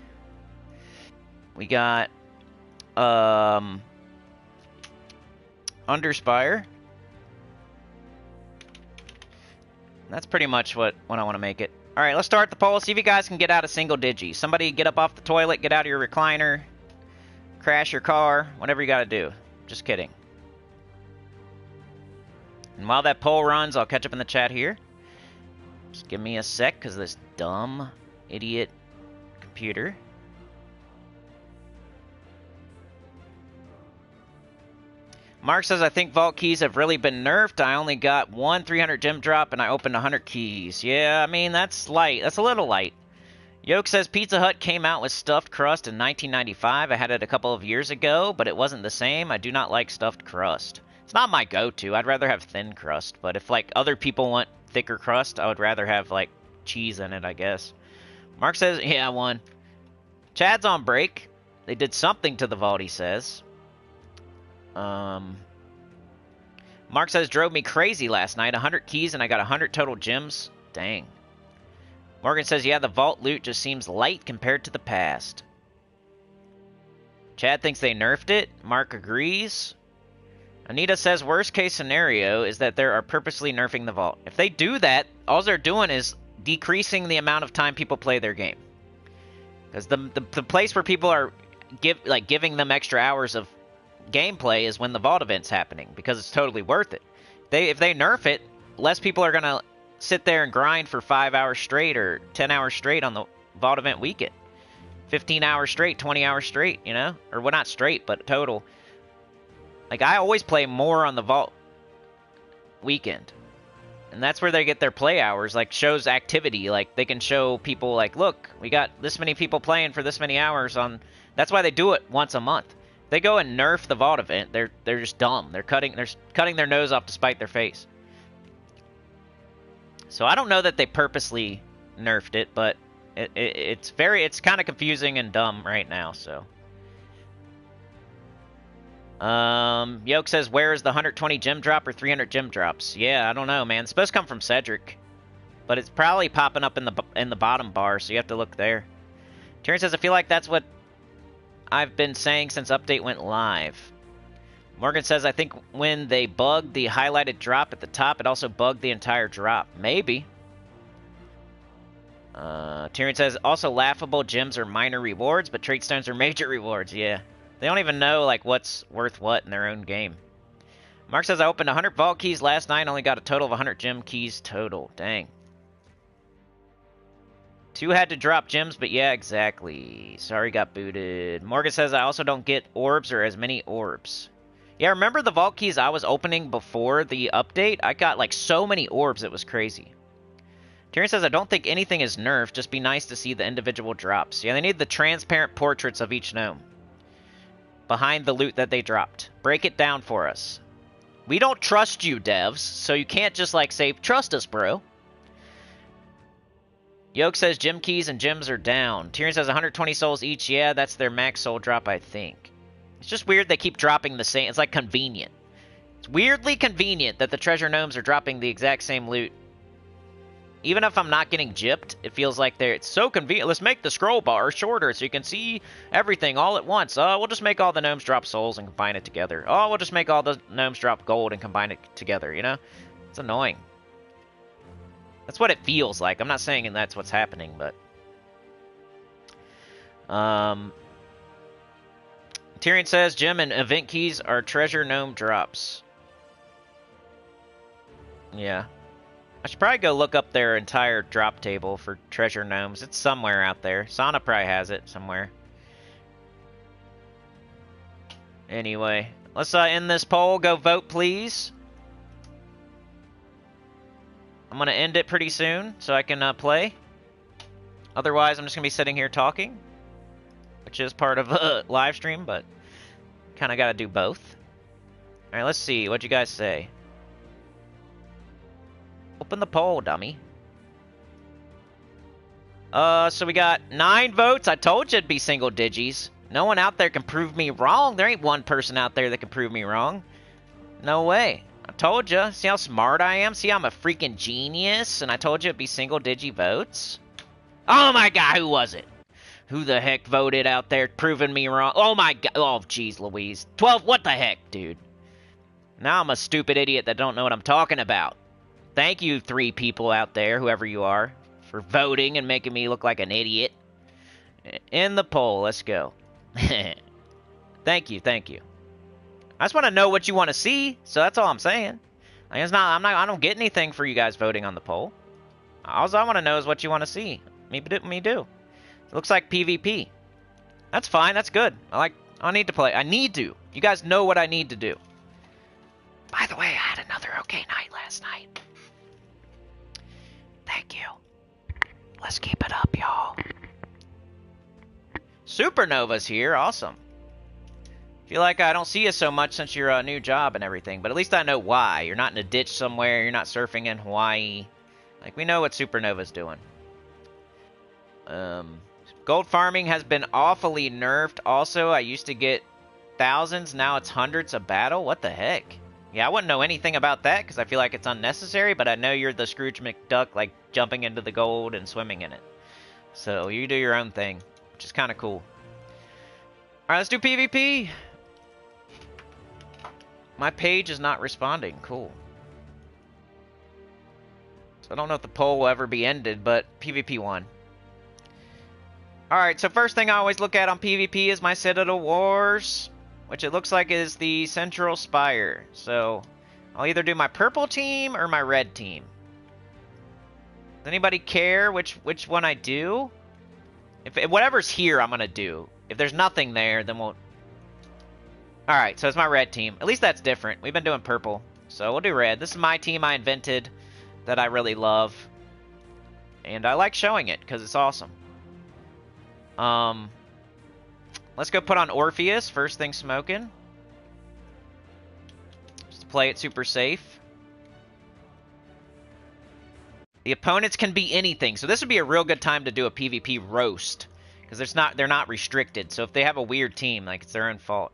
We got Underspire. That's pretty much what I want to make it. Alright, let's start the poll. See if you guys can get out of single digits. Somebody get up off the toilet, get out of your recliner, crash your car, whatever you gotta do. Just kidding. And while that poll runs, I'll catch up in the chat here. Just give me a sec, because this dumb idiot computer. Mark says, I think vault keys have really been nerfed. I only got 1 300 gem drop and I opened 100 keys. Yeah, I mean, that's light. That's a little light. Yoke says Pizza Hut came out with stuffed crust in 1995. I had it a couple of years ago, but it wasn't the same. I do not like stuffed crust. It's not my go-to. I'd rather have thin crust, but if, like, other people want thicker crust, I would rather have, like, cheese in it, I guess. Mark says, yeah, I won. Chad's on break. They did something to the vault, he says. Mark says, drove me crazy last night. 100 keys and I got 100 total gems. Dang. Morgan says, yeah, the vault loot just seems light compared to the past. Chad thinks they nerfed it. Mark agrees. Anita says, worst case scenario is that they are purposely nerfing the vault. If they do that, all they're doing is decreasing the amount of time people play their game. Because the place where people are giving them extra hours of gameplay is when the vault event's happening, because it's totally worth it. If they nerf it, less people are going to sit there and grind for 5 hours straight or 10 hours straight on the vault event weekend. 15 hours straight, 20 hours straight, you know? Or, well, not straight, but total. Like, I always play more on the vault weekend. And that's where they get their play hours, like, shows activity. Like, they can show people, like, look, we got this many people playing for this many hours on... That's why they do it once a month. If they go and nerf the vault event, they're just dumb. They're cutting their nose off to spite their face. So I don't know that they purposely nerfed it, but it's kind of confusing and dumb right now, so... Yoke says, where is the 120 gem drop or 300 gem drops? Yeah, I don't know, man. It's supposed to come from Cedric. But it's probably popping up in the bottom bar, so you have to look there. Tyrion says, I feel like that's what I've been saying since update went live. Morgan says, I think when they bugged the highlighted drop at the top, it also bugged the entire drop. Maybe. Tyrion says, also laughable, gems are minor rewards, but trait stones are major rewards. Yeah. They don't even know, like, what's worth what in their own game. Mark says, I opened 100 vault keys last night, only got a total of 100 gem keys total. Dang. 2 had to drop gems, but yeah, exactly. Sorry, got booted. Morgan says, I also don't get orbs or as many orbs. Yeah, remember the vault keys I was opening before the update? I got, like, so many orbs, it was crazy. Tyrion says, I don't think anything is nerfed, just be nice to see the individual drops. Yeah, they need the transparent portraits of each gnome behind the loot that they dropped. Break it down for us. We don't trust you, devs, so you can't just, like, say, trust us, bro. Yoke says gem keys and gems are down. Tyrion says 120 souls each. Yeah, that's their max soul drop, I think. It's just weird they keep dropping the same. It's, like, convenient. It's weirdly convenient that the treasure gnomes are dropping the exact same loot. Even if I'm not getting gypped, it feels like it's so convenient. Let's make the scroll bar shorter so you can see everything all at once. We'll just make all the gnomes drop souls and combine it together. Oh, we'll just make all the gnomes drop gold and combine it together, you know? It's annoying. That's what it feels like. I'm not saying that's what's happening, but... Tyrion says, gem and event keys are treasure gnome drops. Yeah. I should probably go look up their entire drop table for treasure gnomes. It's somewhere out there. Sana probably has it somewhere. Anyway, let's end this poll. Go vote, please. I'm going to end it pretty soon so I can play. Otherwise, I'm just going to be sitting here talking, which is part of a live stream, but kind of got to do both. All right, let's see. What'd you guys say? Open the poll, dummy. So we got 9 votes. I told you it'd be single digits. No one out there can prove me wrong. There ain't one person out there that can prove me wrong. No way. I told you. See how smart I am? See, I'm a freaking genius. And I told you it'd be single digit votes. Oh my god, who was it? Who the heck voted out there proving me wrong? Oh my god. Oh, jeez Louise. 12, what the heck, dude? Now I'm a stupid idiot that don't know what I'm talking about. Thank you, 3 people out there, whoever you are, for voting and making me look like an idiot. In the poll, let's go. Thank you, thank you. I just want to know what you want to see, so that's all I'm saying. I don't get anything for you guys voting on the poll. All I want to know is what you want to see. Me do. It looks like PvP. That's fine, that's good. I need to play. I need to. You guys know what I need to do. By the way, I had another okay night last night. Thank you. Let's keep it up, y'all. Supernova's here. Awesome. Feel like I don't see you so much since your new job and everything, but at least I know why. You're not in a ditch somewhere. You're not surfing in Hawaii. Like, we know what Supernova's doing. Gold farming has been awfully nerfed. Also, I used to get thousands. Now it's hundreds a battle. What the heck? Yeah, I wouldn't know anything about that because I feel like it's unnecessary, but I know you're the Scrooge McDuck, like, jumping into the gold and swimming in it. So, you do your own thing, which is kind of cool. Alright, let's do PvP. My page is not responding. Cool. So, I don't know if the poll will ever be ended, but PvP won. Alright, so first thing I always look at on PvP is my Citadel Wars, which it looks like is the Central Spire. So, I'll either do my purple team or my red team. Does anybody care which one I do? If whatever's here, I'm going to do. If there's nothing there, then we'll... Alright, so it's my red team. At least that's different. We've been doing purple. So we'll do red. This is my team I invented that I really love. And I like showing it because it's awesome. Let's go put on Orpheus, first thing smoking. Just to play it super safe. The opponents can be anything, so this would be a real good time to do a PvP roast. Because they're not restricted, so if they have a weird team, like, it's their own fault.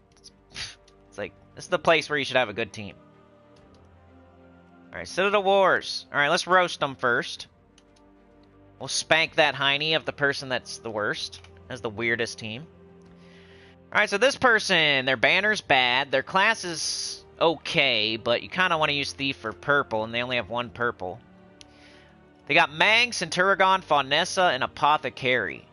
It's like, this is the place where you should have a good team. Alright, Citadel Wars. Alright, let's roast them first. We'll spank that hiney of the person that's the worst. As the weirdest team. Alright, so this person, their banner's bad. Their class is okay, but you kind of want to use Thief for purple, and they only have one purple. They got Mang, Centurion, Faunessa, and Apothecary.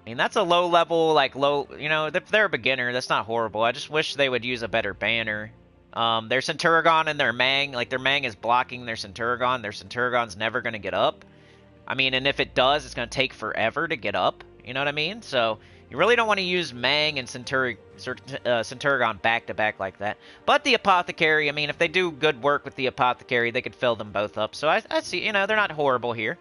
I mean, that's a low level, like, you know, if they're a beginner, that's not horrible. I just wish they would use a better banner. Their Centurion and their Mang, like, their Mang is blocking their Centurion. Their Centurion's never going to get up. I mean, and if it does, it's going to take forever to get up. You know what I mean? So, you really don't want to use Mang and Centurion back-to-back like that. But the Apothecary, I mean, if they do good work with the Apothecary, they could fill them both up. So, I see, you know, they're not horrible here.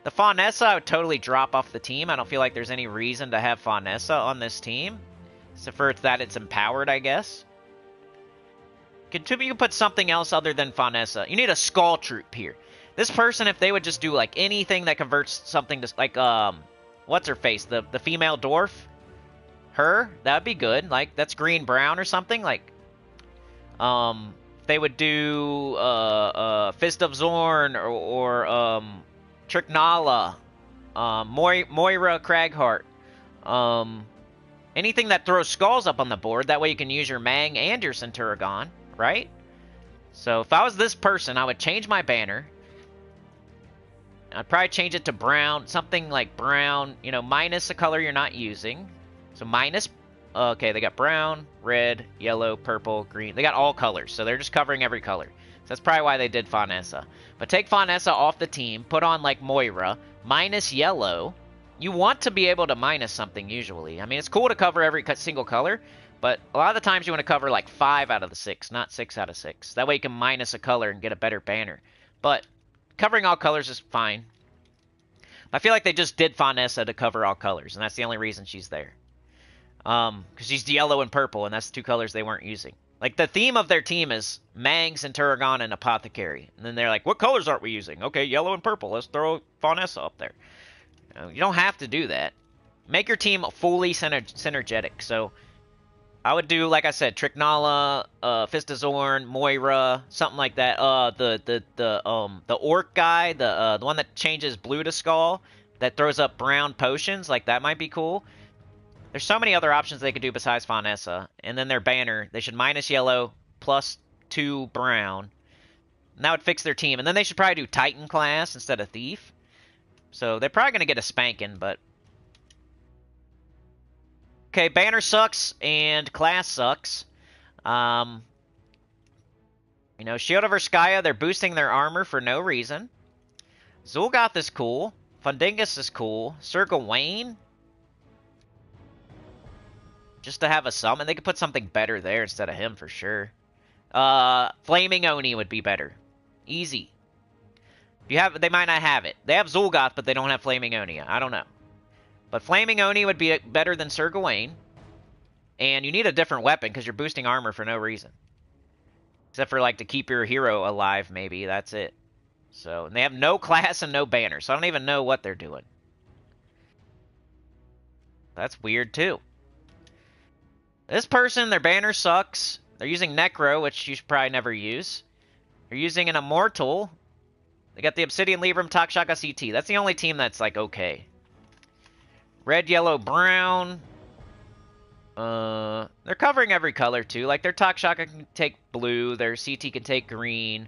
The Faunessa, I would totally drop off the team. I don't feel like there's any reason to have Faunessa on this team. Except for that it's empowered, I guess. You can put something else other than Faunessa. You need a Skull Troop here. This person, if they would just do, like, anything that converts something to, like, what's her face? The female dwarf? Her? That would be good. Like, that's green-brown or something. Like, they would do, Fist of Zorn or Tricknala, Moira Cragheart. Anything that throws skulls up on the board. That way you can use your Mang and your Centurion, right? So, if I was this person, I would change my banner. I'd probably change it to brown, something like brown, you know, minus a color you're not using. So minus, okay, they got brown, red, yellow, purple, green. They got all colors, so they're just covering every color. So that's probably why they did Faunessa. But take Faunessa off the team, put on, like, Moira, minus yellow. You want to be able to minus something, usually. I mean, it's cool to cover every single color, but a lot of the times you want to cover, like, 5 out of the 6, not 6 out of 6. That way you can minus a color and get a better banner. But covering all colors is fine. I feel like they just did Faunessa to cover all colors, and that's the only reason she's there. Because she's yellow and purple, and that's the two colors they weren't using. Like, the theme of their team is Mang, Centurion, and Apothecary. And then they're like, what colors aren't we using? Okay, yellow and purple. Let's throw Faunessa up there. You don't have to do that. Make your team fully synergetic. So, I would do, like I said, Tricknala, Fist of Zorn, Moira, something like that. The orc guy, the one that changes blue to skull, that throws up brown potions, like that might be cool. There's so many other options they could do besides Faunessa. And then their banner, they should minus yellow, plus 2 brown. And that would fix their team. And then they should probably do Titan class instead of Thief. So they're probably going to get a spanking, but... Okay, banner sucks, and class sucks. You know, Shield of Erskaya, they're boosting their armor for no reason. Zul'Goth is cool. Fundingus is cool. Sir Gawain? Just to have a summon. They could put something better there instead of him for sure. Flaming Oni would be better. Easy. They might not have it. They have Zul'Goth, but they don't have Flaming Oni. I don't know. But Flaming Oni would be better than Sir Gawain. And you need a different weapon because you're boosting armor for no reason. Except for, like, to keep your hero alive, maybe. That's it. So, and they have no class and no banner, so I don't even know what they're doing. That's weird, too. This person, their banner sucks. They're using Necro, which you should probably never use. They're using an Immortal. They got the Obsidian Libram, Takshaka CT. That's the only team that's, like, okay. Red, yellow, brown. They're covering every color, too. Like, their Takshaka can take blue. Their CT can take green.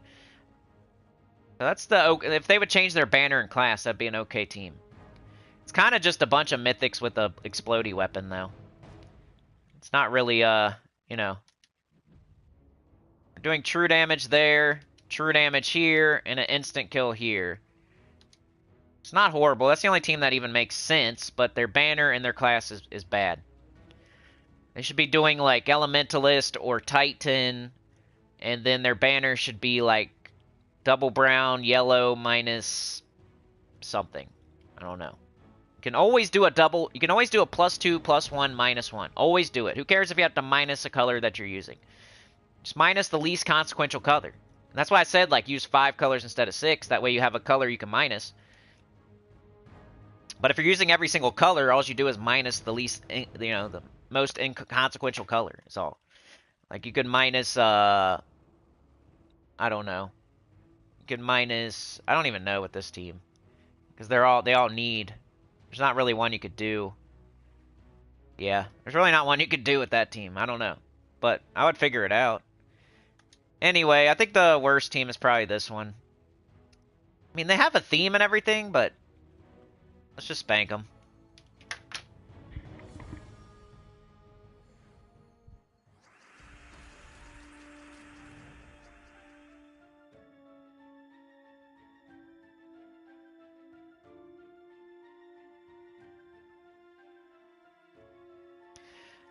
That's the... If they would change their banner and class, that'd be an okay team. It's kind of just a bunch of mythics with a explodey weapon, though. It's not really, you know... We're doing true damage there, true damage here, and an instant kill here. It's not horrible. That's the only team that even makes sense, but their banner and their class is bad. They should be doing, like, Elementalist or Titan, and then their banner should be, like, double brown, yellow, minus something. I don't know. You can always do a double... You can always do a +2, +1, -1. Always do it. Who cares if you have to minus a color that you're using? Just minus the least consequential color. And that's why I said, like, use 5 colors instead of 6. That way you have a color you can minus. But if you're using every single color, all you do is minus the least... You know, the most inconsequential color is all. Like, you could minus, I don't know. You could minus, I don't even know with this team. Because they all need, there's not really one you could do. Yeah, there's really not one you could do with that team. I don't know. But I would figure it out. Anyway, I think the worst team is probably this one. I mean, they have a theme and everything, but let's just spank them.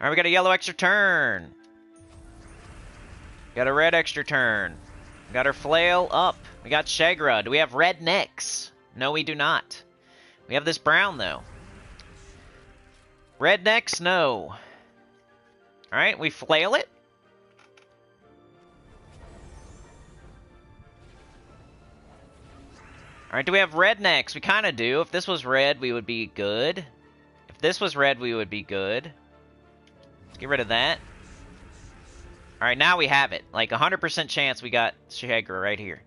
Alright, we got a yellow extra turn. Got a red extra turn. We got our flail up. We got Shagra. Do we have red necks? No, we do not. We have this brown, though. Red necks? No. Alright, we flail it. Alright, do we have red necks? We kind of do. If this was red, we would be good. If this was red, we would be good. Let's get rid of that. Alright, now we have it. Like, 100% chance we got Shagra right here.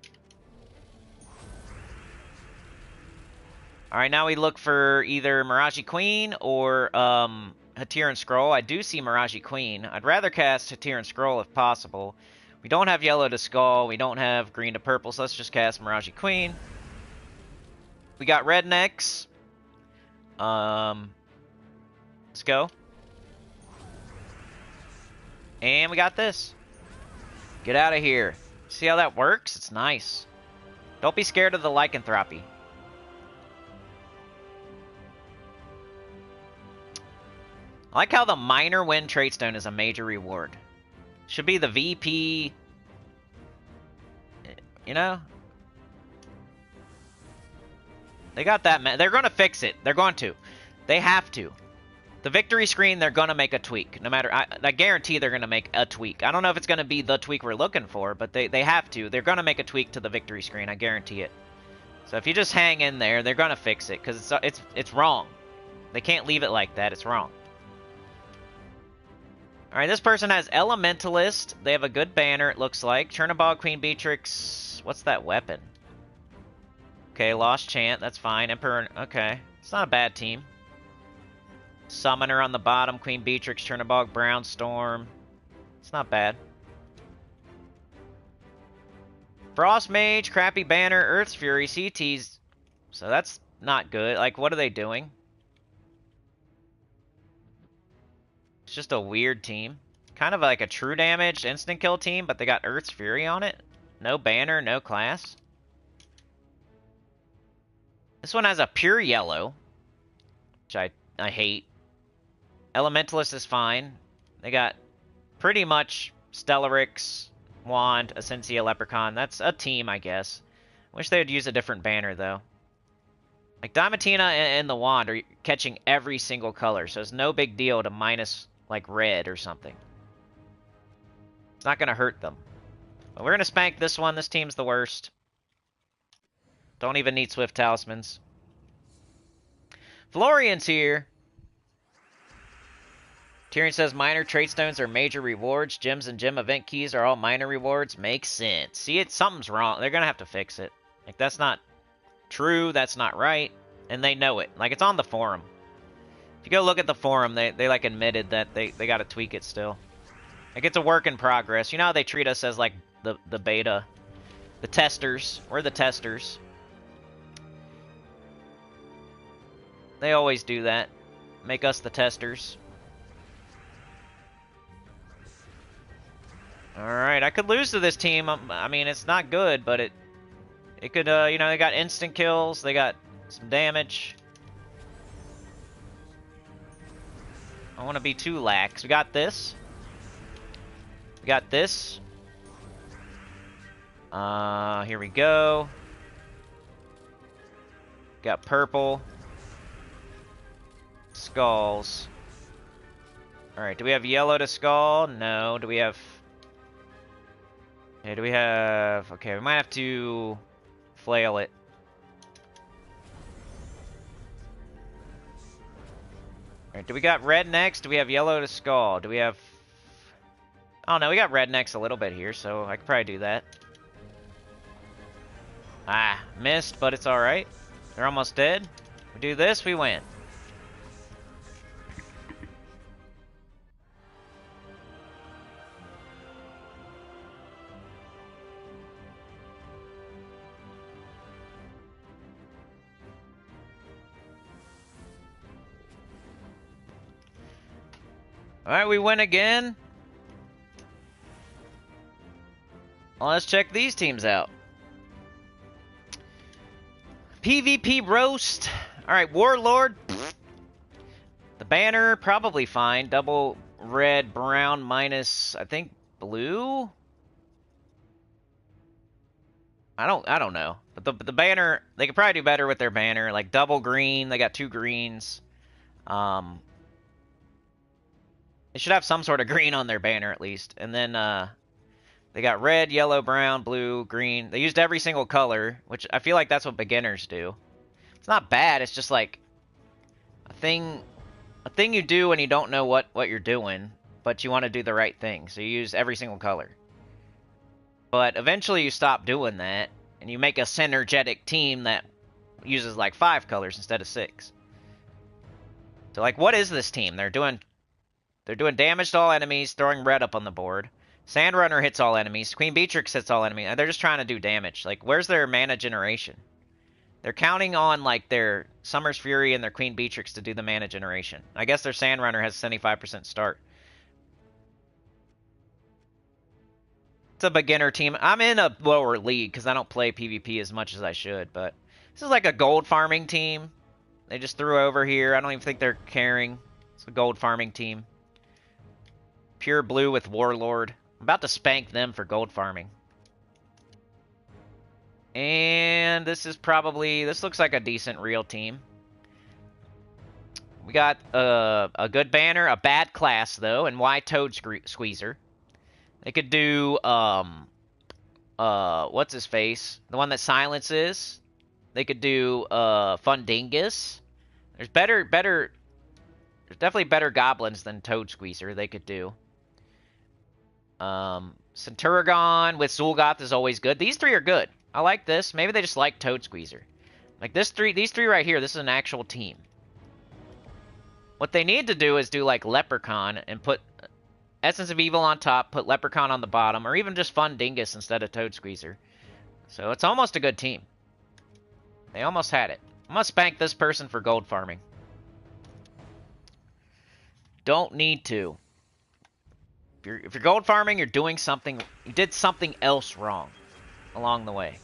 Alright, now we look for either Miraji Queen or Hatiran Scroll. I do see Miraji Queen. I'd rather cast Hatiran Scroll if possible. We don't have yellow to skull. We don't have green to purple, so let's just cast Miraji Queen. We got red necks. Let's go. And we got this. Get out of here. See how that works? It's nice. Don't be scared of the lycanthropy. I like how the minor win trait stone is a major reward. Should be the VP. You know? They got that. They're going to fix it. They're going to. They have to. The victory screen, they're going to make a tweak. No matter, I guarantee they're going to make a tweak. I don't know if it's going to be the tweak we're looking for, but they have to. They're going to make a tweak to the victory screen. I guarantee it. So if you just hang in there, they're going to fix it because it's wrong. They can't leave it like that. It's wrong. All right, this person has Elementalist. They have a good banner, it looks like. Chernobog, Queen Beatrix. What's that weapon? Okay, Lost Chant. That's fine. Emperor. Okay, it's not a bad team. Summoner on the bottom, Queen Beatrix, Chernobog, Brown Storm. It's not bad. Frost Mage, crappy banner, Earth's Fury, CTs. So that's not good. Like, what are they doing? It's just a weird team. Kind of like a true damage instant kill team, but they got Earth's Fury on it. No banner, no class. This one has a pure yellow, which I hate. Elementalist is fine. They got pretty much Stellarix, Wand, Essentia, Leprechaun. That's a team, I guess. Wish they would use a different banner, though. Like, Diamantina and the Wand are catching every single color, so it's no big deal to minus, like, red or something. It's not going to hurt them. But we're going to spank this one. This team's the worst. Don't even need Swift Talismans. Florian's here. Tyrion says minor trait stones are major rewards. Gems and gem event keys are all minor rewards. Makes sense. See, something's wrong. They're going to have to fix it. Like, that's not true. That's not right. And they know it. Like, it's on the forum. If you go look at the forum, they like, admitted that they got to tweak it still. Like, it's a work in progress. You know how they treat us as, like, the beta. The testers. We're the testers. They always do that. Make us the testers. Alright, I could lose to this team. I mean, it's not good, but it could, you know, they got instant kills. They got some damage. I don't want to be too lax. We got this. We got this. Here we go. Got purple. Skulls. Alright, do we have yellow to skull? No. Do we have... Okay, do we have... Okay, we might have to flail it. Alright, do we got red next? Do we have yellow to skull? Do we have... Oh no, we got red next a little bit here, so I could probably do that. Ah, missed, but it's alright. They're almost dead. We do this, we win. Alright, we win again. Well, let's check these teams out. PvP Roast. Alright, Warlord. The banner, probably fine. Double red, brown, minus, I think, blue? I don't know. But the banner, they could probably do better with their banner. Like, double green, they got 2 greens. They should have some sort of green on their banner, at least. And then, they got red, yellow, brown, blue, green. They used every single color, which I feel like that's what beginners do. It's not bad, it's just like a thing you do when you don't know what you're doing, but you want to do the right thing. So you use every single color. But eventually you stop doing that, and you make a synergetic team that uses like 5 colors instead of 6. So like, what is this team? They're doing damage to all enemies, throwing red up on the board. Sandrunner hits all enemies. Queen Beatrix hits all enemies. They're just trying to do damage. Like, where's their mana generation? They're counting on, like, their Summer's Fury and their Queen Beatrix to do the mana generation. I guess their Sandrunner has 75% start. It's a beginner team. I'm in a lower league because I don't play PvP as much as I should, but this is like a gold farming team. They just threw over here. I don't even think they're caring. It's a gold farming team. Pure blue with Warlord. I'm about to spank them for gold farming. And this looks like a decent real team. We got a good banner, a bad class though, and why Toad Squeezer. They could do what's his face? The one that silences. They could do Fundingus. There's definitely better goblins than Toad Squeezer they could do. Centurigon with Zul'Goth is always good. These 3 are good. I like this. Maybe they just like Toad Squeezer. Like these three right here, this is an actual team. What they need to do is do like Leprechaun and put Essence of Evil on top, put Leprechaun on the bottom, or even just Fundingus instead of Toad Squeezer. So it's almost a good team. They almost had it. I'm gonna spank this person for gold farming. Don't need to. If you're gold farming, you're doing something. You did something else wrong along the way.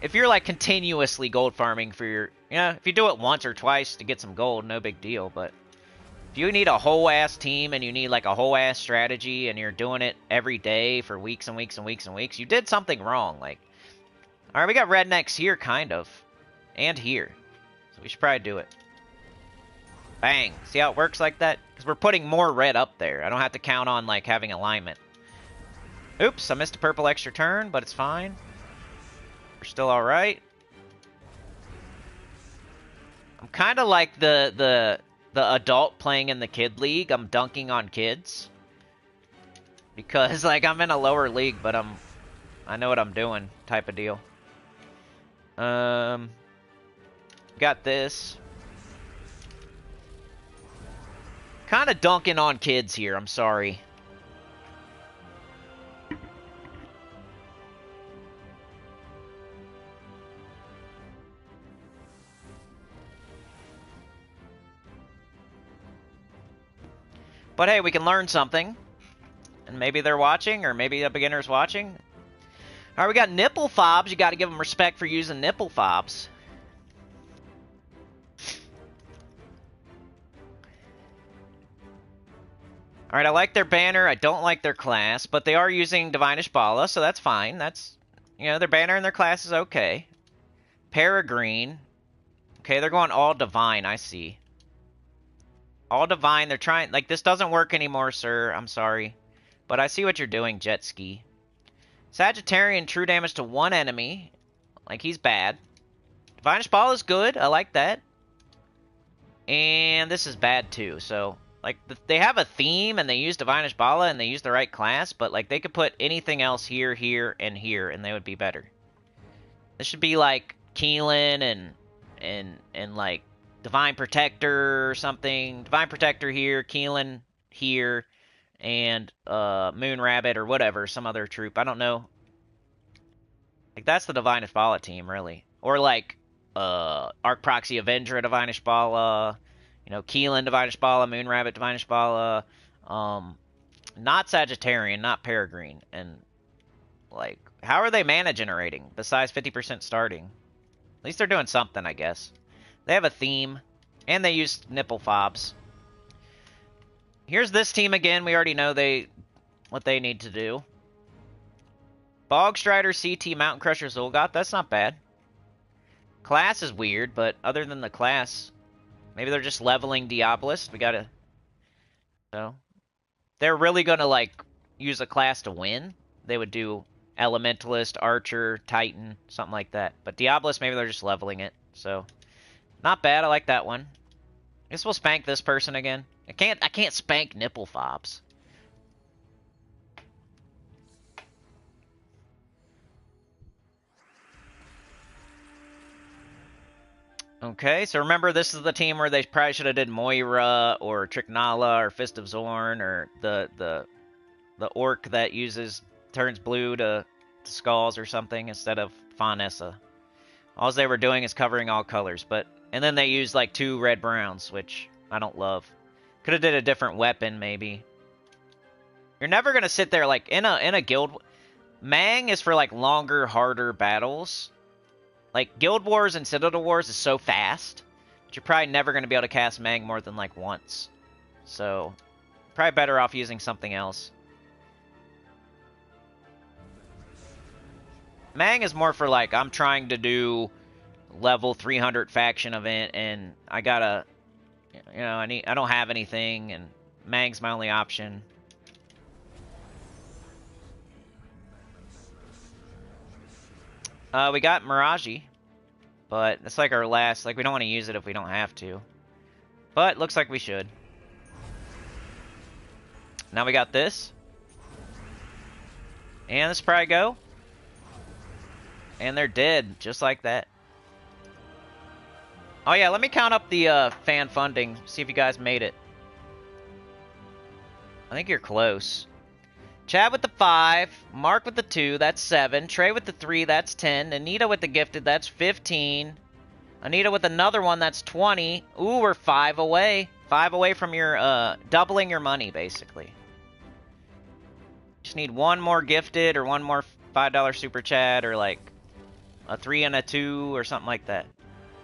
If you're like continuously gold farming for your, if you do it once or twice to get some gold, no big deal. But if you need a whole ass team and you need like a whole ass strategy and you're doing it every day for weeks and weeks and weeks and weeks, you did something wrong. Like, all right, we got rednecks here, kind of. And here. So we should probably do it. Bang. See how it works like that? Because we're putting more red up there. I don't have to count on, like, having alignment. Oops, I missed a purple extra turn, but it's fine. We're still alright. I'm kind of like the adult playing in the kid league. I'm dunking on kids. Because, like, I'm in a lower league, but I know what I'm doing type of deal. Got this. Kind of dunking on kids here, I'm sorry. But hey, we can learn something. And maybe they're watching, or maybe a beginner's watching. Alright, we got nipple fobs. You gotta give them respect for using nipple fobs. Alright, I like their banner. I don't like their class, but they are using Divinish Bala, so that's fine. That's, you know, their banner and their class is okay. Peregrine. Okay, they're going all Divine, I see. All Divine, they're trying, like, this doesn't work anymore, sir. I'm sorry. But I see what you're doing, Jet Ski. Sagittarian, true damage to one enemy. Like, he's bad. Divinish Bala is good. I like that. And this is bad, too, so... Like, they have a theme, and they use Divinish Bala, and they use the right class, but, like, they could put anything else here, here, and here, and they would be better. This should be, like, Keelan and like, Divine Protector or something. Divine Protector here, Keelan here, and, Moon Rabbit or whatever, some other troop. I don't know. Like, that's the Divinish Bala team, really. Or, like, Arc Proxy Avenger, Divinish Bala... You know, Keelan, Divinish Bala, Moon Rabbit, Divinish Bala, not Sagittarian, not Peregrine, and, like, how are they mana generating, besides 50% starting? At least they're doing something, I guess. They have a theme, and they use nipple fobs. Here's this team again, we already know what they need to do. Bog Strider, CT, Mountain Crusher, Zolgoth, that's not bad. Class is weird, but other than the class... Maybe they're just leveling Diabolist. We gotta... So... They're really gonna, like, use a class to win. They would do Elementalist, Archer, Titan, something like that. But Diabolist, maybe they're just leveling it. So... Not bad, I like that one. I guess we'll spank this person again. I can't spank nipple fobs. Okay, so remember, this is the team where they probably should have did Moira, or Tricknala, or Fist of Zorn, or the orc that turns blue to skulls or something, instead of Fawnessa. All they were doing is covering all colors, and then they used, like, 2 red-browns, which I don't love. Could have did a different weapon, maybe. You're never gonna sit there, like, in a guild... Mang is for, like, longer, harder battles. Like, Guild Wars and Citadel Wars is so fast, that you're probably never going to be able to cast Mang more than, like, once. So, probably better off using something else. Mang is more for, like, I'm trying to do level 300 faction event, and I gotta, you know, I don't have anything, and Mang's my only option. We got Miraji, but it's like our last, like, we don't want to use it if we don't have to. But, looks like we should. Now we got this. And this probably go. And they're dead, just like that. Oh yeah, let me count up the fan funding, see if you guys made it. I think you're close. Chad with the 5, Mark with the 2, that's 7, Trey with the 3, that's 10, Anita with the gifted, that's 15, Anita with another one, that's 20. Ooh, we're 5 away. 5 away from your, doubling your money, basically. Just need one more gifted, or one more $5 super chat, or like a 3 and a 2, or something like that.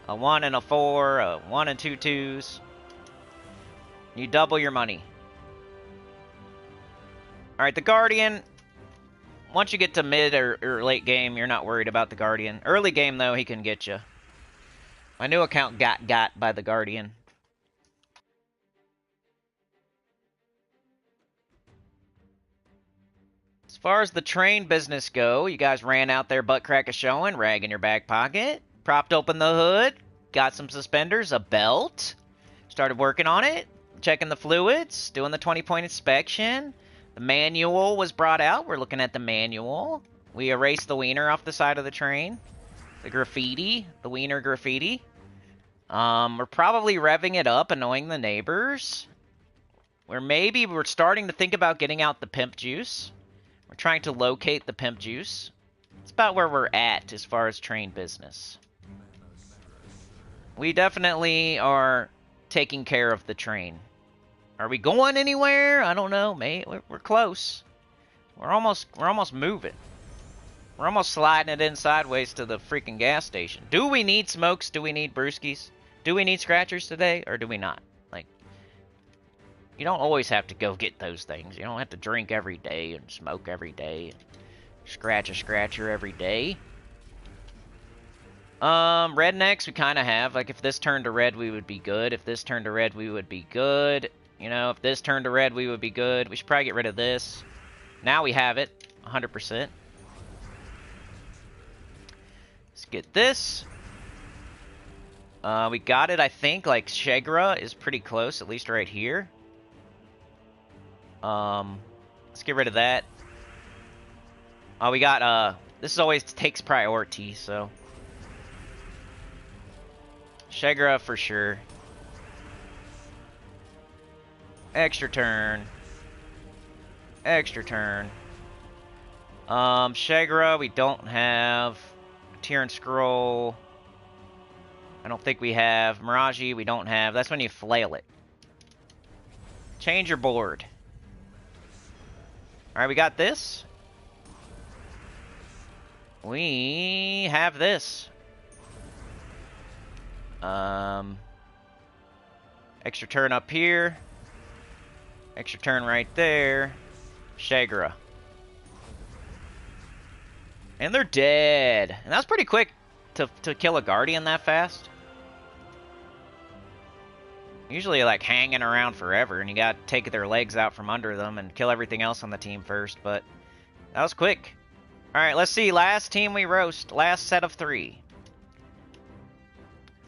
A 1 and a 4, a 1 and 2 2s. You double your money. Alright, the Guardian, once you get to mid or late game, you're not worried about the Guardian. Early game, though, he can get you. My new account got by the Guardian. As far as the train business go, you guys ran out there butt crack a showing, rag in your back pocket, propped open the hood, got some suspenders, a belt, started working on it, checking the fluids, doing the 20-point inspection. The manual was brought out. We're looking at the manual. We erased the wiener off the side of the train. The graffiti, the wiener graffiti. We're probably revving it up, annoying the neighbors. We're starting to think about getting out the pimp juice. We're trying to locate the pimp juice. It's about where we're at as far as train business. We definitely are taking care of the train. Are we going anywhere? I don't know, mate. We're close. We're almost moving. We're almost sliding it in sideways to the freaking gas station. Do we need smokes? Do we need brewskis? Do we need scratchers today, or do we not? Like, you don't always have to go get those things. You don't have to drink every day and smoke every day and scratch a scratcher every day. Rednecks we kind of have. Like, if this turned to red, we would be good. If this turned to red, we would be good. You know, if this turned to red, we would be good. We should probably get rid of this. Now we have it, 100%. Let's get this. We got it, I think. Like, Shegra is pretty close, at least right here. Let's get rid of that. We got, this always takes priority, so. Shegra for sure. Extra turn. Extra turn. Shegra, we don't have. Tier and Scroll. I don't think we have. Miraji, we don't have. That's when you flail it. Change your board. Alright, we got this. We have this. Extra turn up here. Extra turn right there. Shegra. And they're dead. And that was pretty quick to kill a Guardian that fast. Usually, like, hanging around forever, and you gotta take their legs out from under them and kill everything else on the team first, but that was quick. Alright, let's see. Last team we roast. Last set of 3.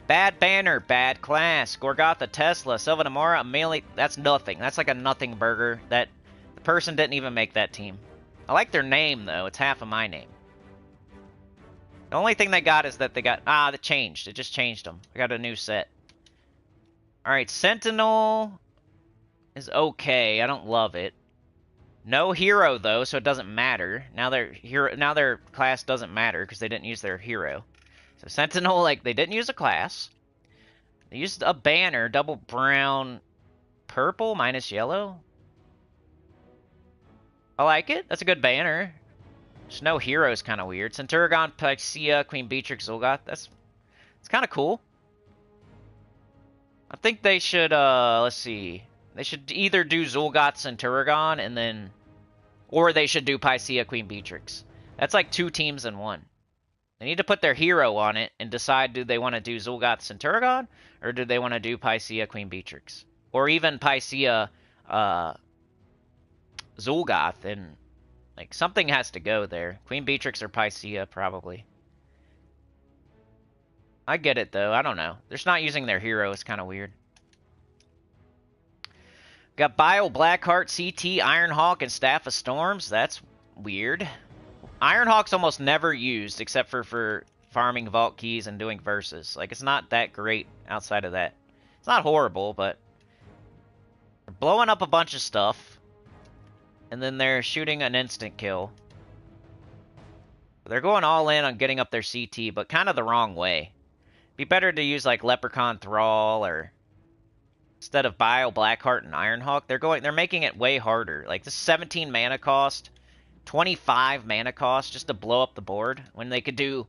Bad banner, bad class. Gorgotha, Tesla, Silva Namora, Amelie. That's nothing. That's like a nothing burger. That the person didn't even make that team. I like their name, though. It's half of my name. The only thing they got is that they got... that changed. It just changed them. I got a new set. Alright, Sentinel is okay. I don't love it. No hero, though, so it doesn't matter. Now their class doesn't matter because they didn't use their hero. So Sentinel, like, they didn't use a class. They used a banner, double brown, purple, minus yellow. I like it. That's a good banner. Just no hero is kind of weird. Centurion, Pyxia, Queen Beatrix, Zul'Goth. It's kind of cool. I think they should, let's see. They should either do Zul'Goth, Centurion, and then... Or they should do Pyxia, Queen Beatrix. That's like 2 teams in 1. They need to put their hero on it and decide, do they want to do Zul'Goth, Centurion, or do they want to do Pyxia, Queen Beatrix? Or even Pyxia, Zul'Goth, and... Like, something has to go there. Queen Beatrix or Pyxia, probably. I get it, though. I don't know. They're just not using their hero. It's kind of weird. Got Bile, Blackheart, CT, Ironhawk, and Staff of Storms. That's weird. Ironhawk's almost never used, except for farming vault keys and doing verses. Like, it's not that great outside of that. It's not horrible, but... They're blowing up a bunch of stuff. And then they're shooting an instant kill. They're going all in on getting up their CT, but kind of the wrong way. Be better to use like Leprechaun Thrall, or instead of Bile, Blackheart, and Ironhawk, they're making it way harder. Like, this 17 mana cost, 25 mana cost just to blow up the board, when they could do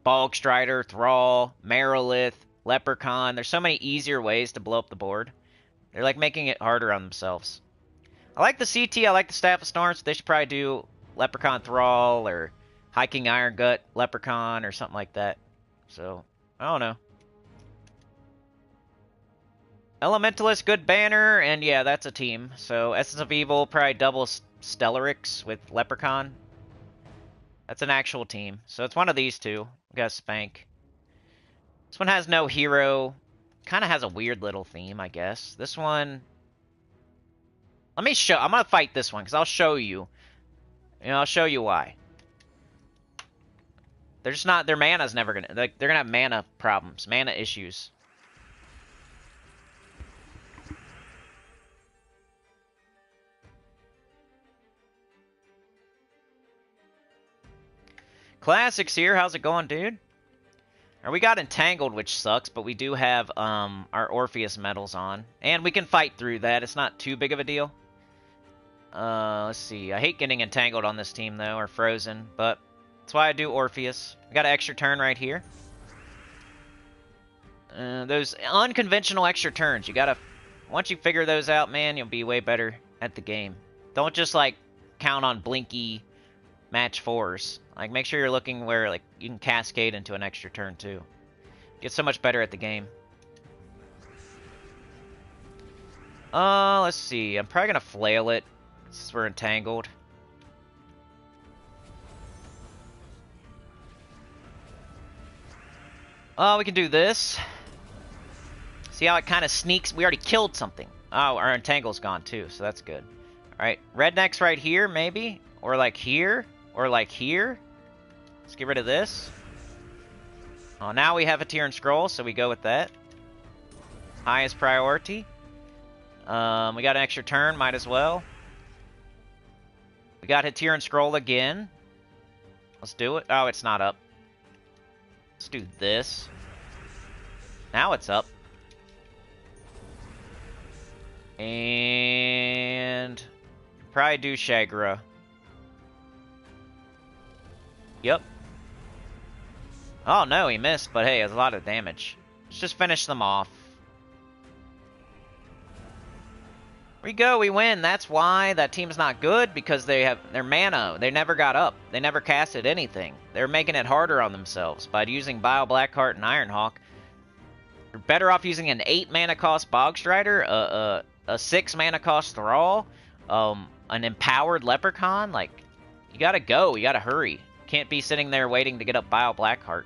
Bog Strider, Thrall, Marilith, Leprechaun. There's so many easier ways to blow up the board. They're like making it harder on themselves. I like the CT, I like the Staff of Storms. They should probably do Leprechaun Thrall or High King Iron Gut Leprechaun or something like that. So, I don't know. Elementalist, good banner, and yeah, that's a team. So Essence of Evil, probably double Stellarix with Leprechaun. That's an actual team. So it's one of these two. We got Spank. This one has no hero. Kind of has a weird little theme, I guess. This one... Let me show... I'm going to fight this one, because I'll show you. I'll show you why. They're just not... Their mana's never going to... Like, they're going to have mana problems. Mana issues. Classics here. How's it going, dude? Or we got entangled, which sucks, but we do have our Orpheus medals on. And we can fight through that. It's not too big of a deal. Let's see. I hate getting entangled on this team, though, or frozen, but that's why I do Orpheus. We got an extra turn right here. Those unconventional extra turns, you gotta... Once you figure those out, man, you'll be way better at the game. Don't just, like, count on blinky match 4s. Like, make sure you're looking where, like, you can cascade into an extra turn, too. Get so much better at the game. Let's see. I'm probably gonna flail it, since we're entangled. Oh, we can do this. See how it kind of sneaks? We already killed something. Oh, our entangle's gone, too, so that's good. Alright, redneck's right here, maybe? Or, like, here? Or, like, here? Let's get rid of this. Oh, now we have a tier and scroll, so we go with that. Highest priority. We got an extra turn, might as well. We got a tier and scroll again. Let's do it. Oh, it's not up. Let's do this. Now it's up. And... probably do Shagra. Yep. Oh, no, he missed, but hey, it's a lot of damage. Let's just finish them off. There we go, we win. That's why that team's not good, because they have their mana. They never got up. They never casted anything. They're making it harder on themselves by using Bile Blackheart and Ironhawk. You're better off using an 8 mana cost Bog Strider, a 6 mana cost Thrall, an empowered Leprechaun. Like, you gotta go. You gotta hurry. Can't be sitting there waiting to get up Bile Blackheart.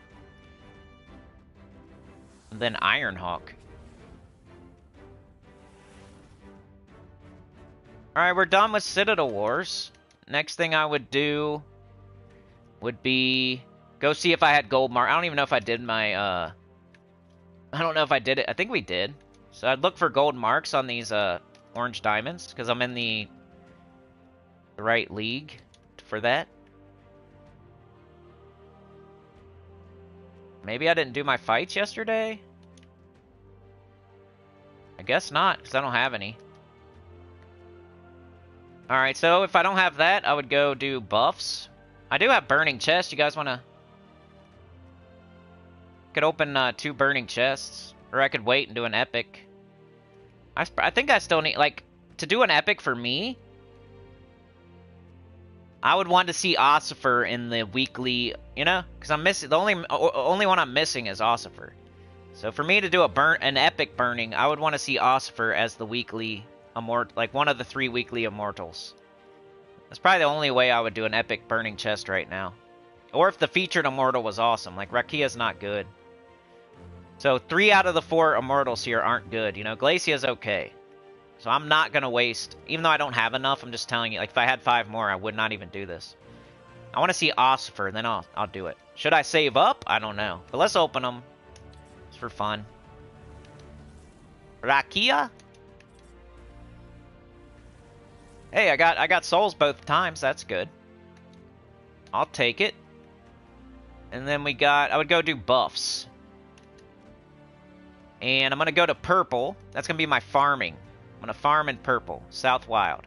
And then Ironhawk. Alright, we're done with Citadel Wars. Next thing I would do would be go see if I had gold mark. I don't even know if I did my, I don't know if I did it. I think we did. So I'd look for gold marks on these, orange diamonds, because I'm in the right league for that. Maybe I didn't do my fights yesterday? I guess not, because I don't have any. Alright, so if I don't have that, I would go do buffs. I do have burning chests. You guys want to... Could open 2 burning chests. Or I could wait and do an epic. I think I still need... Like, to do an epic for me... I would want to see Ossifer in the weekly, you know? Because I'm missing... The only one I'm missing is Ossifer. So for me to do an epic burning, I would want to see Ossifer as the weekly... like one of the 3 weekly immortals. That's probably the only way I would do an epic burning chest right now. Or if the featured immortal was awesome. Like, Rakia's not good. So 3 out of the 4 immortals here aren't good. You know, Glacia's okay. So I'm not going to waste... Even though I don't have enough, I'm just telling you. Like, if I had 5 more, I would not even do this. I want to see Ossifer, then I'll do it. Should I save up? I don't know. But let's open them. It's for fun. Rakia? Hey, I got souls both times. That's good. I'll take it. And then I would go do buffs. And I'm going to go to purple. That's going to be my farming. I'm going to farm in purple. South Wild.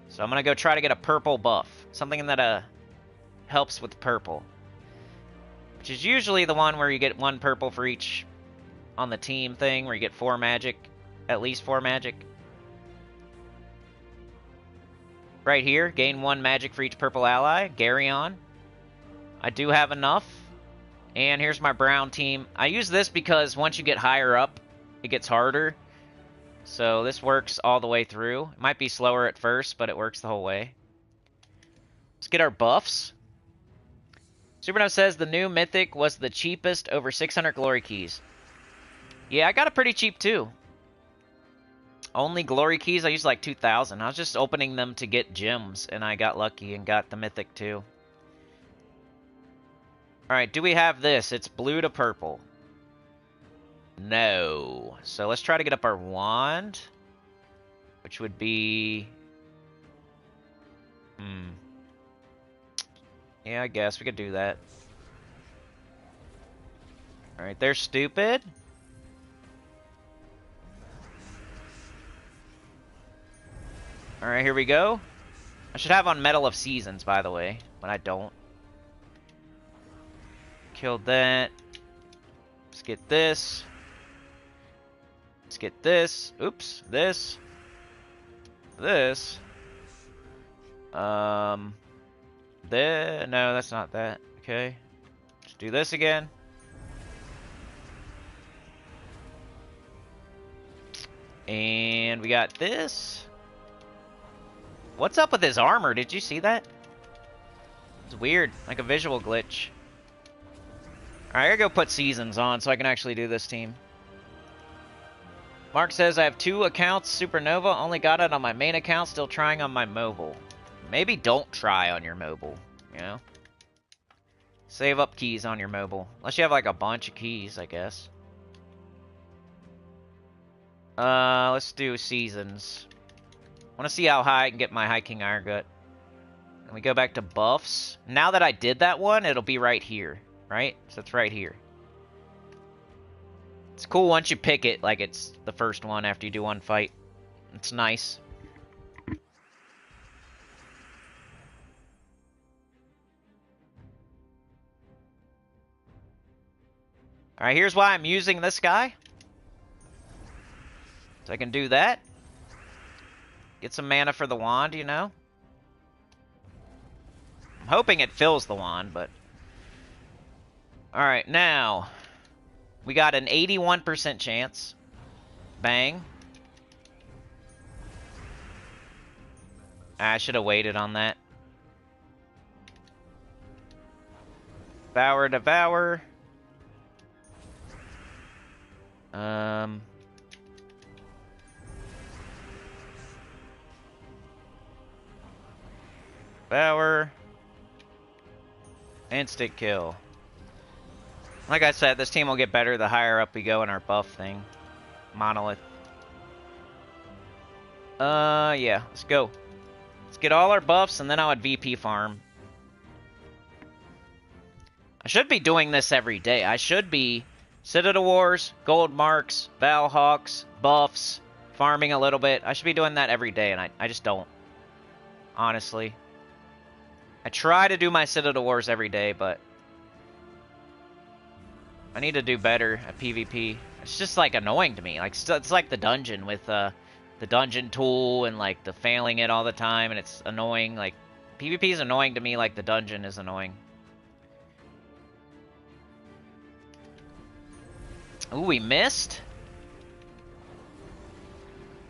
So I'm going to go try to get a purple buff. Something that helps with purple. Which is usually the one where you get 1 purple for each on the team thing. Where you get 4 magic. At least 4 magic. Right here. Gain 1 magic for each purple ally. Garyon. I do have enough. And here's my brown team. I use this because once you get higher up, it gets harder. So this works all the way through. It might be slower at first, but it works the whole way. Let's get our buffs. Superno says the new Mythic was the cheapest, over 600 glory keys. Yeah, I got it pretty cheap too. Only glory keys, I used like 2,000. I was just opening them to get gems, and I got lucky and got the Mythic too. Alright, do we have this? It's blue to purple. No. So let's try to get up our wand, which would be... Yeah, I guess we could do that. Alright, they're stupid. Alright, here we go. I should have on Medal of Seasons, by the way, but I don't. Killed that. Let's get this. Let's get this. Oops. This. This. No, that's not that. Okay. Let's do this again. And we got this. What's up with his armor? Did you see that? It's weird. Like a visual glitch. Alright, I gotta go put Seasons on so I can actually do this team. Mark says I have 2 accounts, Supernova. Only got it on my main account, still trying on my mobile. Maybe don't try on your mobile, you know? Save up keys on your mobile. Unless you have like a bunch of keys, I guess. Let's do Seasons. I want to see how high I can get my High King Iron Gut. And we go back to buffs. Now that I did that one, it'll be right here. Right? So it's right here. It's cool once you pick it, like it's the first one after you do one fight. It's nice. Alright, here's why I'm using this guy. So I can do that. Get some mana for the wand, you know? I'm hoping it fills the wand, but... Alright, now... We got an 81% chance. Bang. I should have waited on that. Devour, devour. Devour. Instant kill. Like I said, this team will get better the higher up we go in our buff thing. Monolith. Yeah, let's go. Let's get all our buffs, and then I would VP farm. I should be doing this every day. I should be Citadel Wars, Gold Marks, Valhawks, buffs, farming a little bit. I should be doing that every day, and I just don't. Honestly. I try to do my Citadel Wars every day, but... I need to do better at PvP. It's just, like, annoying to me. Like, it's like the dungeon with, the dungeon tool and, like, the failing it all the time, and it's annoying. Like, PvP is annoying to me like the dungeon is annoying. Ooh, we missed.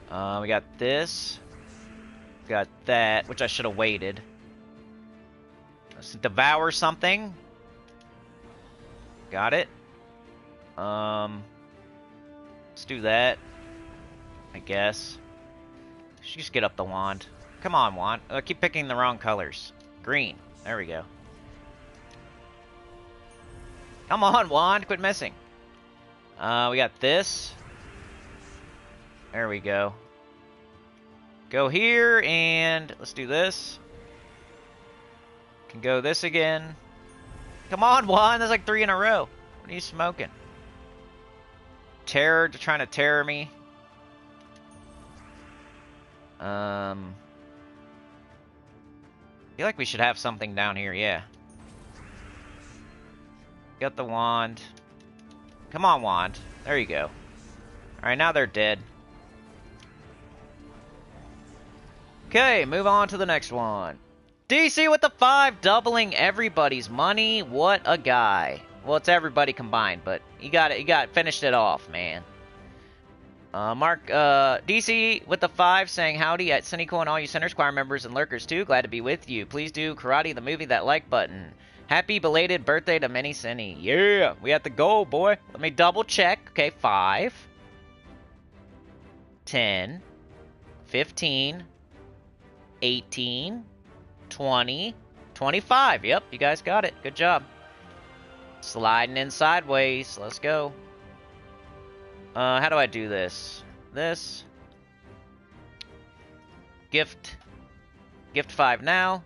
We got this. We got that, which I should have waited. Let's devour something. Got it. Let's do that. I guess. Should just get up the wand. Come on, wand. I keep picking the wrong colors. Green. There we go. Come on, wand. Quit missing. We got this. There we go. Go here, and let's do this. Can go this again. Come on, wand. That's like 3 in a row. What are you smoking? Terror, trying to terror me. I feel like we should have something down here, yeah. Got the wand. Come on, wand. There you go. Alright, now they're dead. Okay, move on to the next one. DC with the 5, doubling everybody's money. What a guy. Well, it's everybody combined, but you got it. You finished it off, man. Mark, DC with the 5 saying howdy at Sinnycool and all you Center Squire members and lurkers too. Glad to be with you. Please do Karate the movie that like button. Happy belated birthday to Mini Cinny. Yeah, we have to go, boy. Let me double check. Okay, 5, 10, 15, 18, 20, 25. Yep, you guys got it. Good job. Sliding in sideways. Let's go. How do I do this? This. Gift 5 now.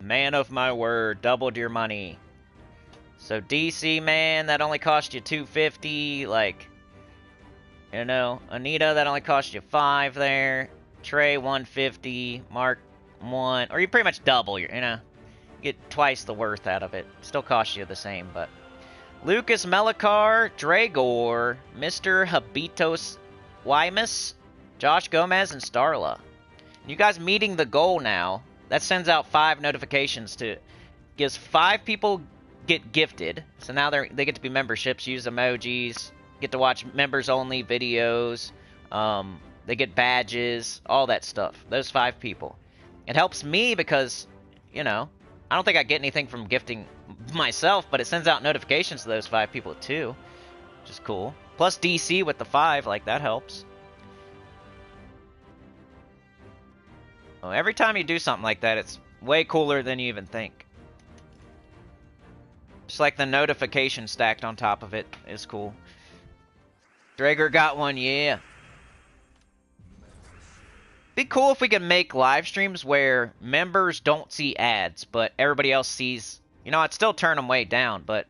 Man of my word, doubled your money. So DC, man, that only cost you $250. Like, you know, Anita, that only cost you 5 there. Trey, $150. Mark, 1. Or you pretty much double your, you know, get twice the worth out of it. Still costs you the same, but. Lucas Melikar, Dragor, Mr. Habitos Wymus, Josh Gomez, and Starla. You guys meeting the goal now. That sends out 5 notifications to... Gives 5 people get gifted. So now they get to be memberships, use emojis, get to watch members-only videos. They get badges, all that stuff. Those 5 people. It helps me because, you know, I don't think I get anything from gifting myself, but it sends out notifications to those 5 people too, which is cool. Plus DC with the 5, like, that helps. Oh, every time you do something like that, it's way cooler than you even think. Just like the notification stacked on top of it is cool. Drager got one, yeah. Be cool if we could make live streams where members don't see ads, but everybody else sees. You know, I'd still turn them way down, but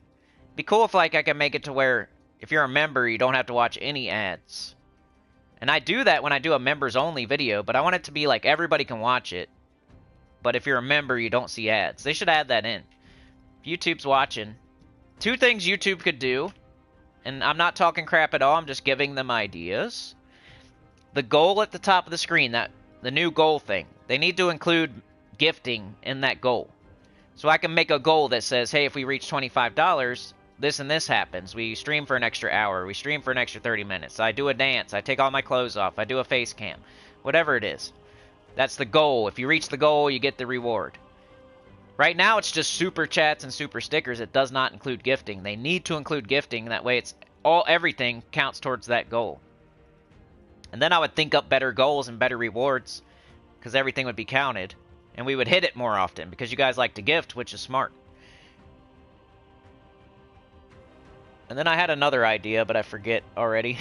be cool if, like, I can make it to where if you're a member, you don't have to watch any ads. And I do that when I do a members-only video, but I want it to be like everybody can watch it. But if you're a member, you don't see ads. They should add that in. If YouTube's watching. 2 things YouTube could do, and I'm not talking crap at all, I'm just giving them ideas. The goal at the top of the screen, the new goal thing, they need to include gifting in that goal. So I can make a goal that says, hey, if we reach $25, this and this happens. We stream for an extra hour. We stream for an extra 30 minutes. I do a dance. I take all my clothes off. I do a face cam. Whatever it is. That's the goal. If you reach the goal, you get the reward. Right now, it's just super chats and super stickers. It does not include gifting. They need to include gifting. That way, everything counts towards that goal. And then I would think up better goals and better rewards, because everything would be counted. And we would hit it more often, because you guys like to gift, which is smart. And then I had another idea, but I forget already.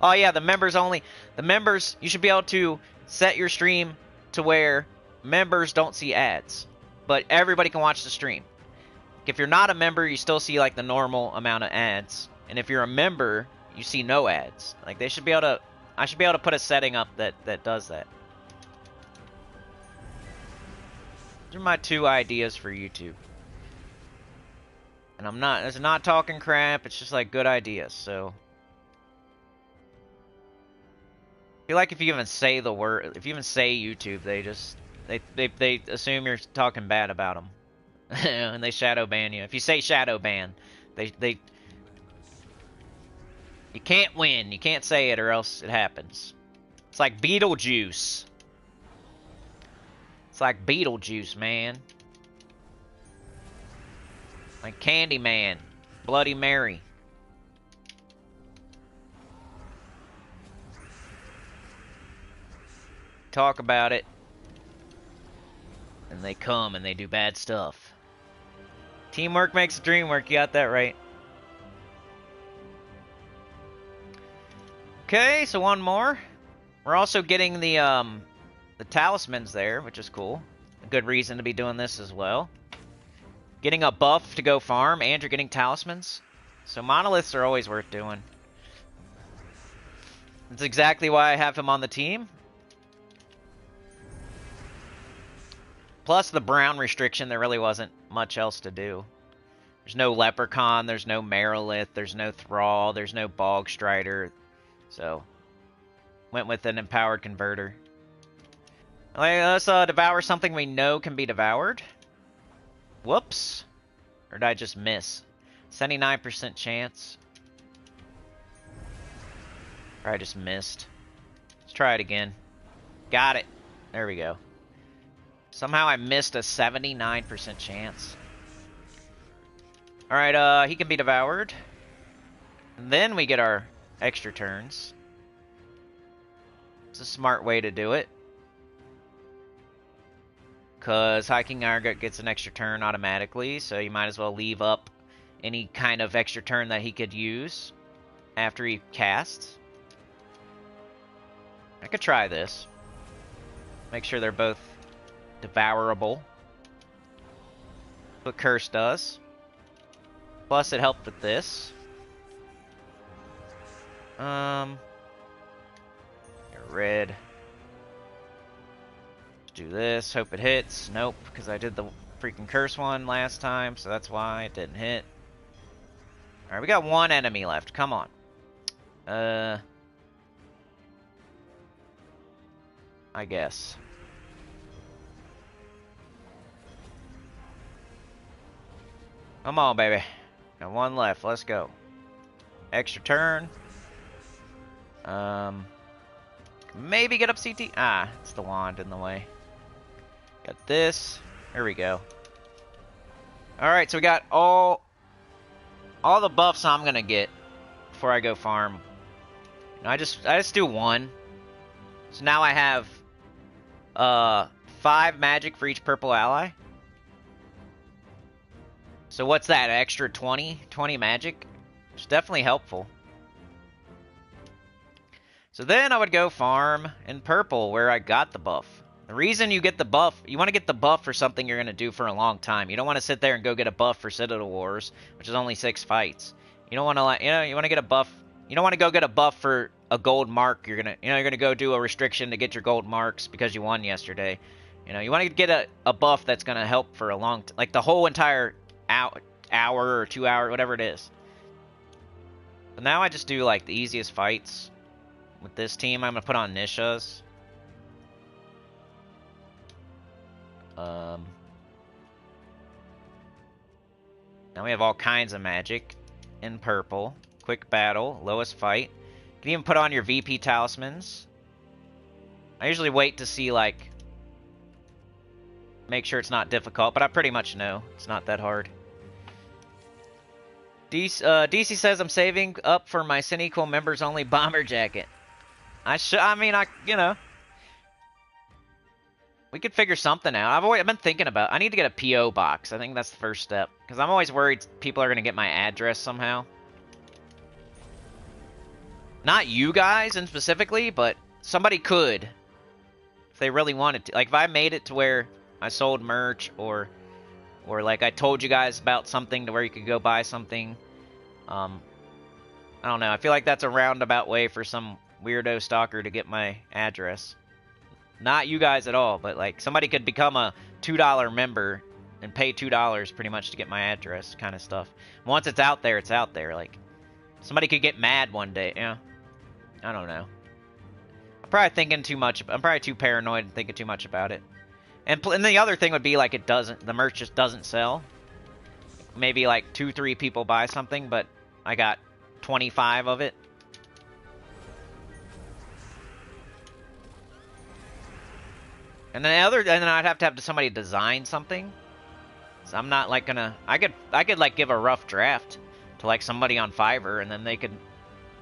Oh yeah, the members only. The members, you should be able to set your stream to where members don't see ads. But everybody can watch the stream. If you're not a member, you still see like the normal amount of ads. And if you're a member, you see no ads. Like they should be able to, I should be able to put a setting up that does that. These are my 2 ideas for YouTube. And it's not talking crap, it's just like good ideas, so. I feel like if you even say the word, if you even say YouTube, they assume you're talking bad about them. And they shadow ban you. If you say shadow ban, you can't win, you can't say it or else it happens. It's like Beetlejuice. It's like Beetlejuice, man. Like Candyman. Bloody Mary. Talk about it. And they come and they do bad stuff. Teamwork makes the dream work. You got that right. Okay, so one more. We're also getting the talismans there, which is cool. A good reason to be doing this as well. Getting a buff to go farm, and you're getting talismans. So monoliths are always worth doing. That's exactly why I have him on the team. Plus the brown restriction, there really wasn't much else to do. There's no Leprechaun, there's no Merilith, there's no Thrall, there's no Bog Strider. So, went with an empowered converter. Let's devour something we know can be devoured. Whoops. Or did I just miss? 79% chance. Or I just missed. Let's try it again. Got it. There we go. Somehow I missed a 79% chance. Alright, he can be devoured. And then we get our extra turns. It's a smart way to do it. Because Hiking Iron gets an extra turn automatically, so you might as well leave up any kind of extra turn that he could use after he casts. I could try this. Make sure they're both devourable. What Curse does. Plus it helped with this. Red. Let's do this. Hope it hits. Nope, because I did the freaking curse one last time, so that's why it didn't hit. Alright, we got one enemy left. Come on. I guess. Come on, baby. Got one left. Let's go. Extra turn. Maybe get up CT. Ah, it's the wand in the way. Got this. There we go. Alright, so we got all the buffs I'm gonna get before I go farm. I just do one. So now I have 5 magic for each purple ally. So what's that? Extra 20 magic? It's definitely helpful. So then I would go farm in purple where I got the buff. The reason you get the buff, you want to get the buff for something you're going to do for a long time. You don't want to sit there and go get a buff for Citadel Wars, which is only 6 fights. You don't want to, you want to get a buff. You don't want to go get a buff for a gold mark. You're going to go do a restriction to get your gold marks because you won yesterday. You want to get a buff that's going to help for a long like the whole entire hour or 2 hour, whatever it is. But now I just do like the easiest fights. With this team, I'm going to put on Nishas. Now we have all kinds of magic in purple. Quick battle, lowest fight. You can even put on your VP talismans. I usually wait to see, like, make sure it's not difficult, but I pretty much know it's not that hard. DC says I'm saving up for my Sinnycool members only bomber jacket. We could figure something out. I've been thinking about, I need to get a P.O. box. I think that's the first step. Because I'm always worried people are going to get my address somehow. Not you guys in specifically, but somebody could. If they really wanted to. Like, if I made it to where I sold merch, or like I told you guys about something to where you could go buy something. I don't know. I feel like that's a roundabout way for some weirdo stalker to get my address. Not you guys at all, but like somebody could become a $2 member and pay $2 pretty much to get my address, kind of stuff. Once it's out there, it's out there. Like somebody could get mad one day. I don't know. I'm probably thinking too much. I'm probably too paranoid and thinking too much about it. And the other thing would be like the merch just doesn't sell. Maybe like 2-3 people buy something, but I got 25 of it. And then I'd have to have somebody design something. So I'm not like gonna. I could like give a rough draft to like somebody on Fiverr, and then they could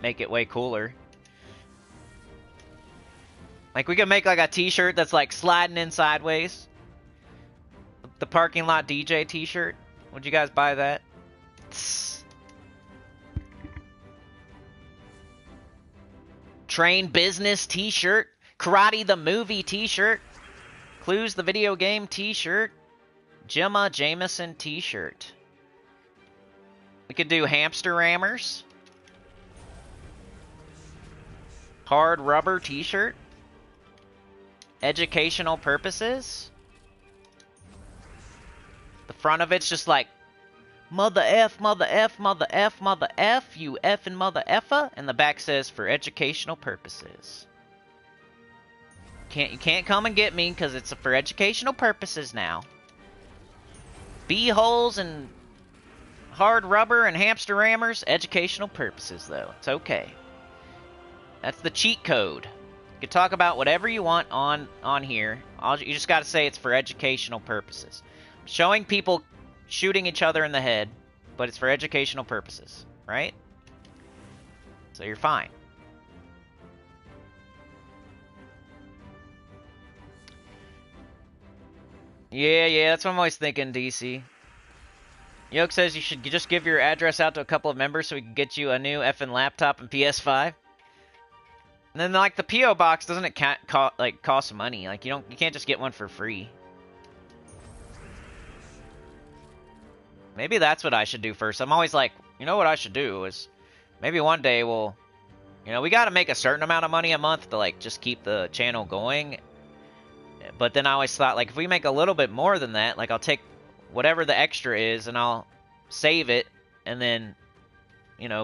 make it way cooler. Like we could make like a T-shirt that's like sliding in sideways. The parking lot DJ T-shirt. Would you guys buy that? Train Business T-shirt. Karate the Movie T-shirt. Clues the Video Game T-shirt. Gemma Jameson T-shirt. We could do Hamster Rammers. Hard Rubber T-shirt. Educational Purposes. The front of it's just like Mother F, Mother F, Mother F, Mother F, you effing Mother Effa. And the back says for educational purposes. You can't come and get me because it's for educational purposes now. Bee-holes and hard rubber and hamster rammers, educational purposes though. It's okay. That's the cheat code. You can talk about whatever you want on here. You just got to say it's for educational purposes. Showing people shooting each other in the head, but it's for educational purposes, right? So you're fine. Yeah, that's what I'm always thinking, DC. Yoke says you should just give your address out to a couple of members so we can get you a new effing laptop and PS5. And then, like, the P.O. box, doesn't it cost money? Like, you can't just get one for free. Maybe that's what I should do first. I'm always like, you know what I should do is maybe one day we'll, we got to make a certain amount of money a month to, like, just keep the channel going. But then I always thought, like, if we make a little bit more than that, like, I'll take whatever the extra is and I'll save it and then,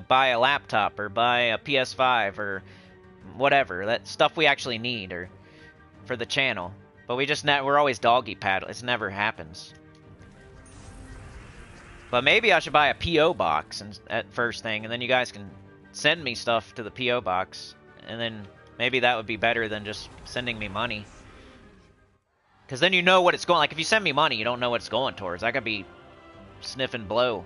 buy a laptop or buy a PS5 or whatever. That stuff we actually need or for the channel. But we're always doggy paddle. It never happens. But maybe I should buy a P.O. box at first thing, and then you guys can send me stuff to the P.O. box. And then maybe that would be better than just sending me money. Because then you know what it's going... Like, if you send me money, you don't know what it's going towards. I could be sniffing blow.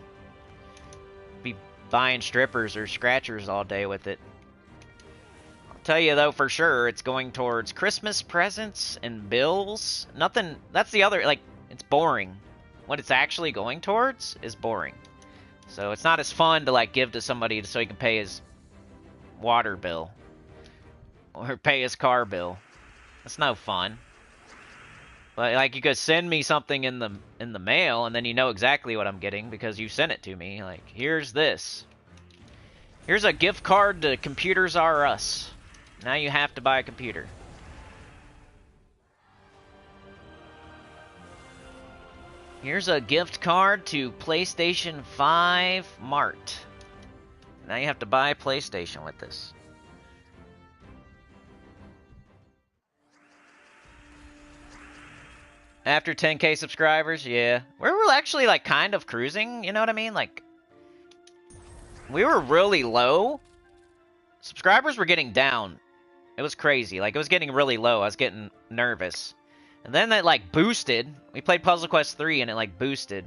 Be buying strippers or scratchers all day with it. I'll tell you, though, for sure, it's going towards Christmas presents and bills. Nothing... That's the other... Like, it's boring. What it's actually going towards is boring. So it's not as fun to, like, give to somebody so he can pay his water bill. Or pay his car bill. That's no fun. But, like, you could send me something in the mail, and then you know exactly what I'm getting because you sent it to me. Like, here's this. Here's a gift card to Computers R Us. Now you have to buy a computer. Here's a gift card to PlayStation 5 Mart. Now you have to buy a PlayStation with this. After 10K subscribers, yeah. We're actually, like, kind of cruising, you know what I mean? Like, we were really low. Subscribers were getting down. It was crazy. Like, it was getting really low. I was getting nervous. And then that, like, boosted. We played Puzzle Quest 3, and it, like, boosted.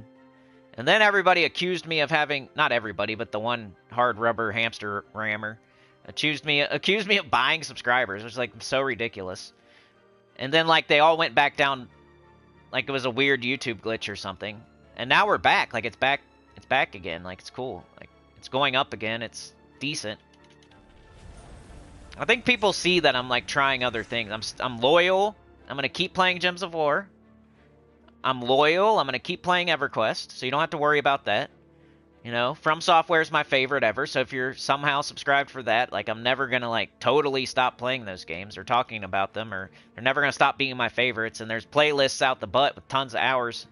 And then everybody accused me of having... Not everybody, but the one hard rubber hamster rammer. Accused me of buying subscribers, which is, like, so ridiculous. And then, like, they all went back down... Like, it was a weird YouTube glitch or something. And now we're back. Like, it's back again. Like, it's cool. Like, it's going up again. It's decent. I think people see that I'm, like, trying other things. I'm loyal. I'm going to keep playing Gems of War. I'm loyal. I'm going to keep playing EverQuest, so you don't have to worry about that. From Software is my favorite ever, so if you're somehow subscribed for that, like, I'm never going to, like, totally stop playing those games or talking about them, or they're never going to stop being my favorites, and there's playlists out the butt with tons of hours.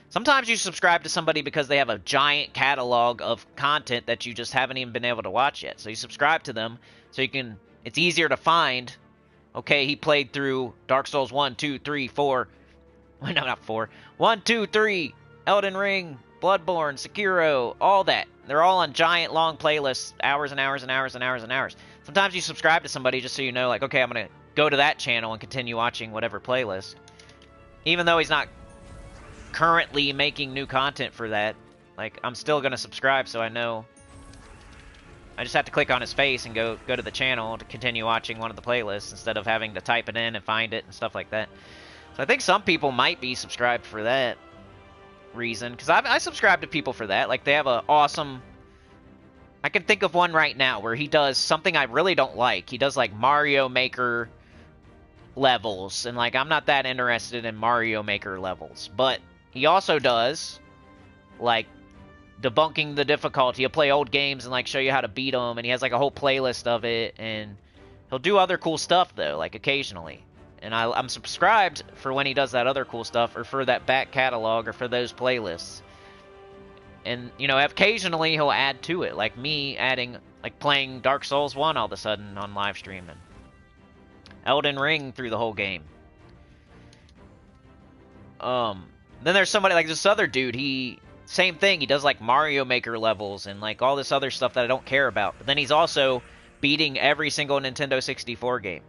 Sometimes you subscribe to somebody because they have a giant catalog of content that you just haven't even been able to watch yet, so you subscribe to them so you can... It's easier to find... Okay, he played through Dark Souls 1, 2, 3, 4... No, not 4. 1, 2, 3, Elden Ring... Bloodborne, Sekiro, all that. They're all on giant, long playlists, hours and hours and hours and hours and hours. Sometimes you subscribe to somebody just so you know, like, okay, I'm going to go to that channel and continue watching whatever playlist. Even though he's not currently making new content for that, like, I'm still going to subscribe so I know. I just have to click on his face and go to the channel to continue watching one of the playlists instead of having to type it in and find it and stuff like that. So I think some people might be subscribed for that reason, because I subscribe to people for that. Like, they have a awesome... I can think of one right now where he does something I really don't like. He does, like, Mario Maker levels, and, like, I'm not that interested in Mario Maker levels, but he also does, like, debunking the difficulty. He'll play old games and, like, show you how to beat them, and he has, like, a whole playlist of it, and he'll do other cool stuff, though, like, occasionally. And I'm subscribed for when he does that other cool stuff, or for that back catalog, or for those playlists. And, occasionally he'll add to it, like me adding, like, playing Dark Souls 1 all of a sudden on live stream, and Elden Ring through the whole game. Then there's somebody, like, this other dude, same thing, he does, like, Mario Maker levels, and, like, all this other stuff that I don't care about. But then he's also beating every single Nintendo 64 game.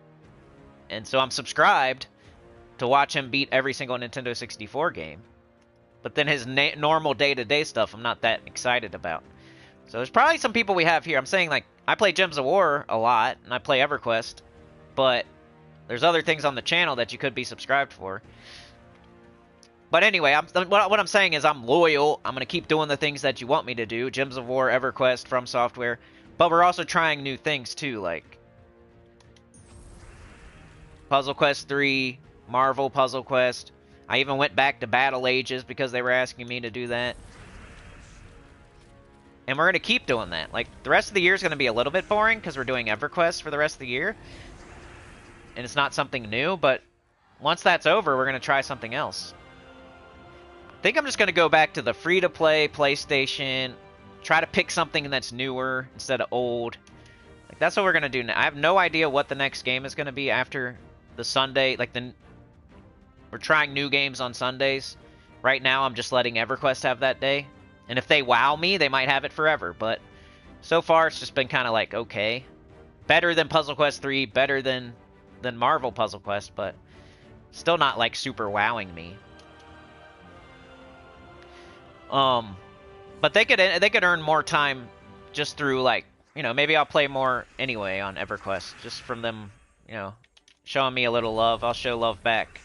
And so I'm subscribed to watch him beat every single Nintendo 64 game. But then his normal day-to-day stuff I'm not that excited about. So there's probably some people we have here. I'm saying, like, I play Gems of War a lot, and I play EverQuest, but there's other things on the channel that you could be subscribed for. But anyway, what I'm saying is I'm loyal. I'm going to keep doing the things that you want me to do. Gems of War, EverQuest, From Software. But we're also trying new things, too, like Puzzle Quest 3, Marvel Puzzle Quest. I even went back to Battle Ages because they were asking me to do that. And we're going to keep doing that. Like, the rest of the year is going to be a little bit boring because we're doing EverQuest for the rest of the year. And it's not something new, but once that's over, we're going to try something else. I think I'm just going to go back to the free-to-play PlayStation, try to pick something that's newer instead of old. Like, that's what we're going to do now. I have no idea what the next game is going to be after the Sunday. Like, we're trying new games on Sundays. Right now, I'm just letting EverQuest have that day. And if they wow me, they might have it forever. But so far, it's just been kind of like, okay. Better than Puzzle Quest 3, better than Marvel Puzzle Quest, but still not, like, super wowing me. But they could earn more time just through, like, you know, maybe I'll play more anyway on EverQuest, just from them, you know, showing me a little love. I'll show love back.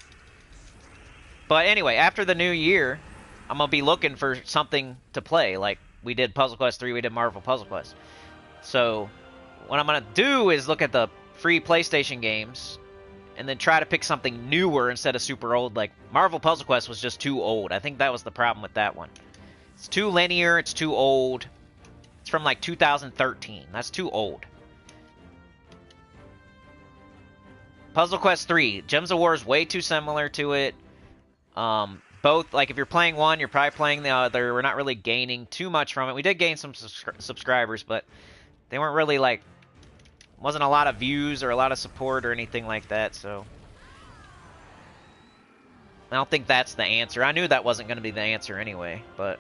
But anyway, after the new year, I'm gonna be looking for something to play. Like, we did Puzzle Quest 3, we did Marvel Puzzle Quest. So what I'm gonna do is look at the free PlayStation games and then try to pick something newer instead of super old. Like, Marvel Puzzle Quest was just too old. I think that was the problem with that one. It's too linear, it's too old. It's from, like, 2013. That's too old. Puzzle Quest 3. Gems of War is way too similar to it. Both, like, if you're playing one, you're probably playing the other. We're not really gaining too much from it. We did gain some subscribers, but they weren't really, like, wasn't a lot of views or a lot of support or anything like that, so I don't think that's the answer. I knew that wasn't going to be the answer anyway, but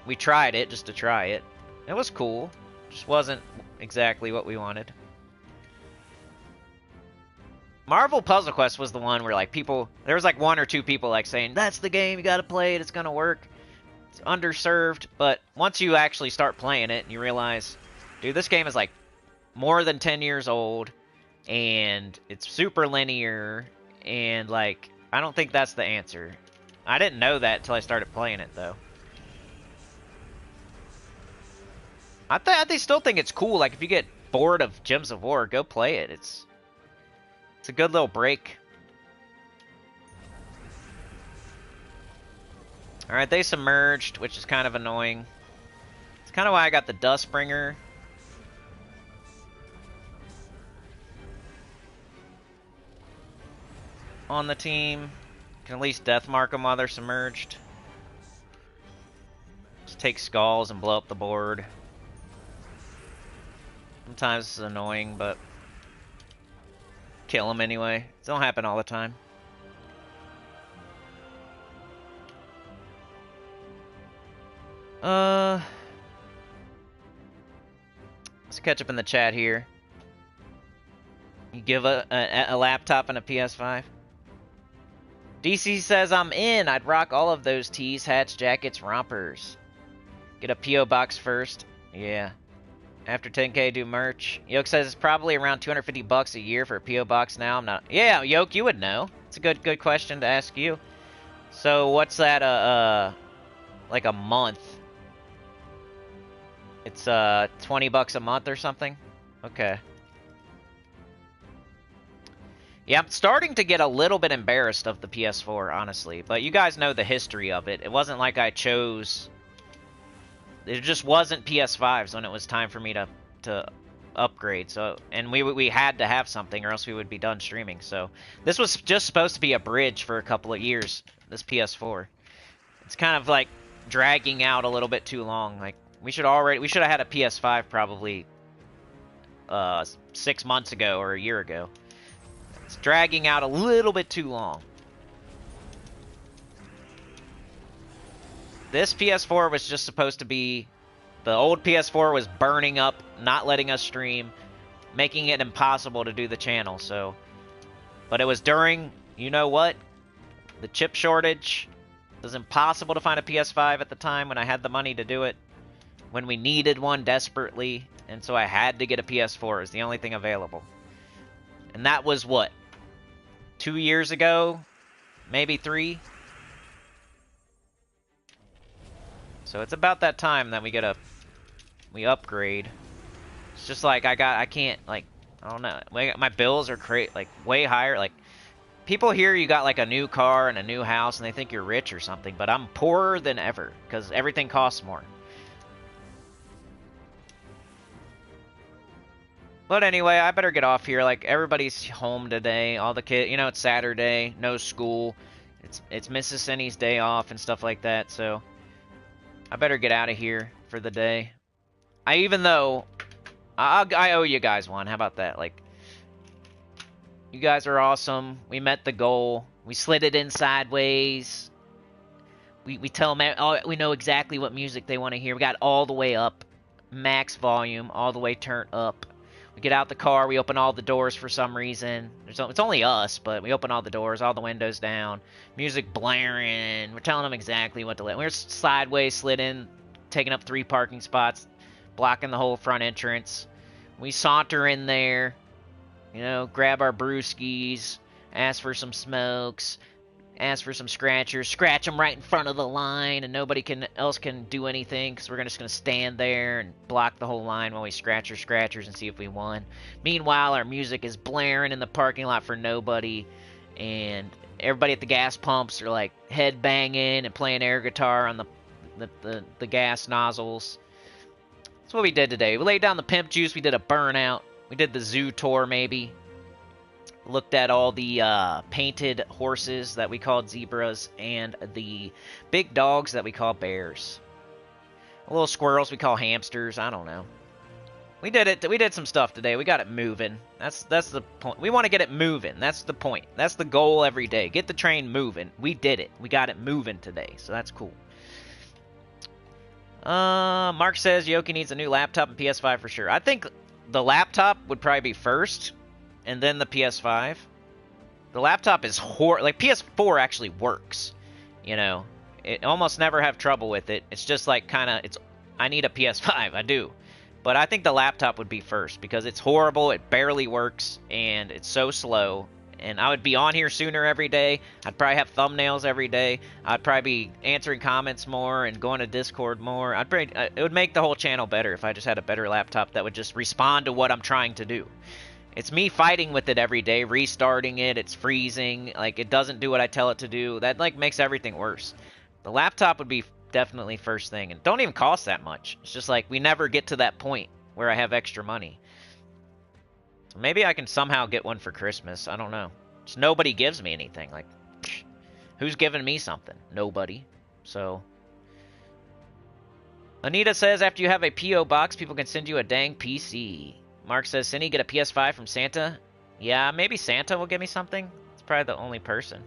we tried it just to try it. It was cool. Just wasn't exactly what we wanted. Marvel Puzzle Quest was the one where, like, people... There was, like, one or two people, like, saying, that's the game, you gotta play it, it's gonna work. It's underserved, but once you actually start playing it, and you realize, dude, this game is, like, more than 10 years old, and it's super linear, and, like, I don't think that's the answer. I didn't know that until I started playing it, though. I still think it's cool. Like, if you get bored of Gems of War, go play it. It's a good little break. Alright, they submerged, which is kind of annoying. It's kind of why I got the Dustbringer. On the team. Can at least death mark them while they're submerged. Just take skulls and blow up the board. Sometimes it's annoying, but kill them anyway. It don't happen all the time. Let's catch up in the chat here. You give a laptop and a PS5? DC says, I'm in. I'd rock all of those tees, hats, jackets, rompers. Get a P.O. box first. Yeah. After 10K, do merch. Yoke says it's probably around $250 a year for a P.O. box now. I'm not... Yeah, Yoke, you would know. It's a good question to ask you. So, what's that, like a month? It's, $20 a month or something? Okay. Yeah, I'm starting to get a little bit embarrassed of the PS4, honestly. But you guys know the history of it. It wasn't like I chose... It just wasn't PS5s when it was time for me to upgrade. So, and we had to have something or else we would be done streaming. So this was just supposed to be a bridge for a couple of years, this PS4. It's kind of like dragging out a little bit too long. Like we should have had a PS5 probably 6 months ago or a year ago. It's dragging out a little bit too long. This PS4 was just supposed to be... The old PS4 was burning up, not letting us stream. making it impossible to do the channel, so. But it was during, you know what? The chip shortage. It was impossible to find a PS5 at the time when I had the money to do it. When we needed one desperately, and so I had to get a PS4. It was the only thing available. And that was what? 2 years ago? Maybe 3? So it's about that time that we upgrade. It's just like I can't, like, I don't know. My bills are like way higher. Like, people hear you got like a new car and a new house and they think you're rich or something, but I'm poorer than ever because everything costs more. But anyway, I better get off here. Like, everybody's home today. All the kids, you know, it's Saturday, no school. It's Mrs. Sinny's day off and stuff like that, so I better get out of here for the day. Even though I owe you guys one. How about that? Like, you guys are awesome. We met the goal. We slid it in sideways. We tell them, oh, we know exactly what music they want to hear. We got all the way up, max volume, all the way turned up. We get out the car. We open all the doors for some reason. It's only us, but we open all the doors, all the windows down, music blaring. We're telling them exactly what to let. We're sideways slid in, taking up 3 parking spots, blocking the whole front entrance. We saunter in there, you know, grab our brewskis, ask for some smokes, ask for some scratchers, scratch them right in front of the line, and nobody else can do anything because we're just going to stand there and block the whole line while we scratch our scratchers and see if we won. Meanwhile, our music is blaring in the parking lot for nobody, and everybody at the gas pumps are like head banging and playing air guitar on the gas nozzles. That's what we did today. We laid down the pimp juice. We did a burnout. We did the zoo tour, maybe. Looked at all the painted horses that we called zebras and the big dogs that we call bears. Little squirrels we call hamsters. I don't know. We did it. We did some stuff today. We got it moving. That's the point. We want to get it moving. That's the point. That's the goal every day. Get the train moving. We did it. We got it moving today. So that's cool. Mark says Yoki needs a new laptop and PS5 for sure. I think the laptop would probably be first, and then the PS5. The laptop is like PS4 actually works. You know, it almost never have trouble with it. It's just like I need a PS5. I do. But I think the laptop would be first because it's horrible. It barely works and it's so slow. And I would be on here sooner every day. I'd probably have thumbnails every day. I'd probably be answering comments more and going to Discord more. It would make the whole channel better if I just had a better laptop that would just respond to what I'm trying to do. It's me fighting with it every day, restarting it. It's freezing. Like, it doesn't do what I tell it to do. That, like, makes everything worse. The laptop would be definitely first thing. And don't even cost that much. It's just like we never get to that point where I have extra money. Maybe I can somehow get one for Christmas. I don't know. Just nobody gives me anything. Like, who's giving me something? Nobody. So, Anita says after you have a P.O. box, people can send you a dang PC. Mark says, Cindy, get a PS5 from Santa? Yeah, maybe Santa will give me something. It's probably the only person.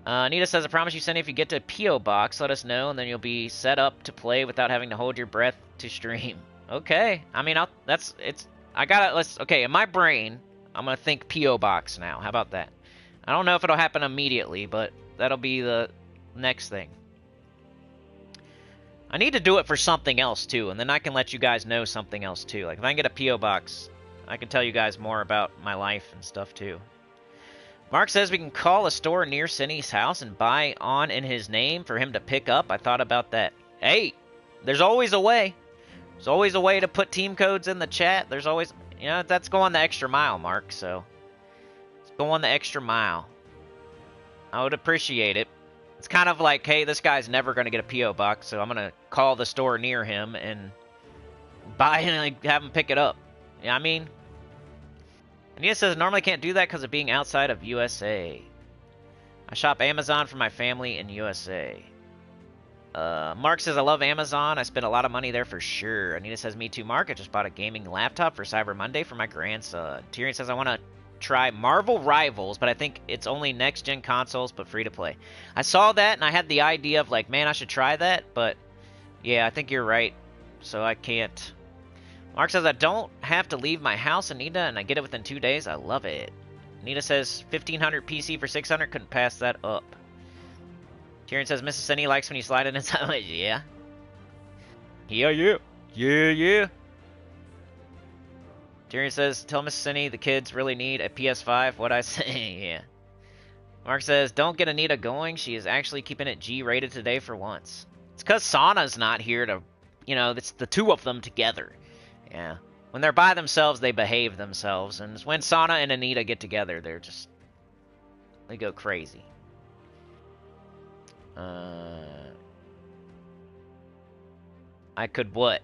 Anita says, I promise you, Cindy, if you get to a P.O. box, let us know, and then you'll be set up to play without having to hold your breath to stream. Okay. I mean, okay, in my brain, I'm going to think P.O. Box now. How about that? I don't know if it'll happen immediately, but that'll be the next thing. I need to do it for something else, too, and then I can let you guys know something else, too. Like, if I can get a P.O. Box, I can tell you guys more about my life and stuff, too. Mark says we can call a store near Cindy's house and buy on in his name for him to pick up. I thought about that. Hey, there's always a way. There's always a way to put team codes in the chat. There's always, you know, that's going the extra mile, Mark. So, it's going the extra mile. I would appreciate it. It's kind of like, hey, this guy's never going to get a P.O. box, so I'm going to call the store near him and buy it and like, have him pick it up. You know what I mean? Anita says, I normally can't do that because of being outside of USA. I shop Amazon for my family in USA. Mark says, I love Amazon. I spend a lot of money there for sure. Anita says, me too, Mark. I just bought a gaming laptop for Cyber Monday for my grandson. Tyrion says, I want to try Marvel Rivals, but I think it's only next-gen consoles, but free to play. I saw that, and I had the idea of, like, man, I should try that, but, yeah, I think you're right. So I can't. Mark says, I don't have to leave my house, Anita, and I get it within 2 days. I love it. Anita says, 1500 PC for 600. Couldn't pass that up. Tyrion says, Mrs. Cinny likes when you slide it inside. Yeah. Yeah, yeah. Yeah, yeah. Tyrion says, tell Mrs. Cinny the kids really need a PS5. What'd I say? Yeah. Mark says, don't get Anita going. She is actually keeping it G-rated today for once. It's because Sana's not here to, you know, it's the two of them together. Yeah. When they're by themselves, they behave themselves. And when Sana and Anita get together, they go crazy. I could what?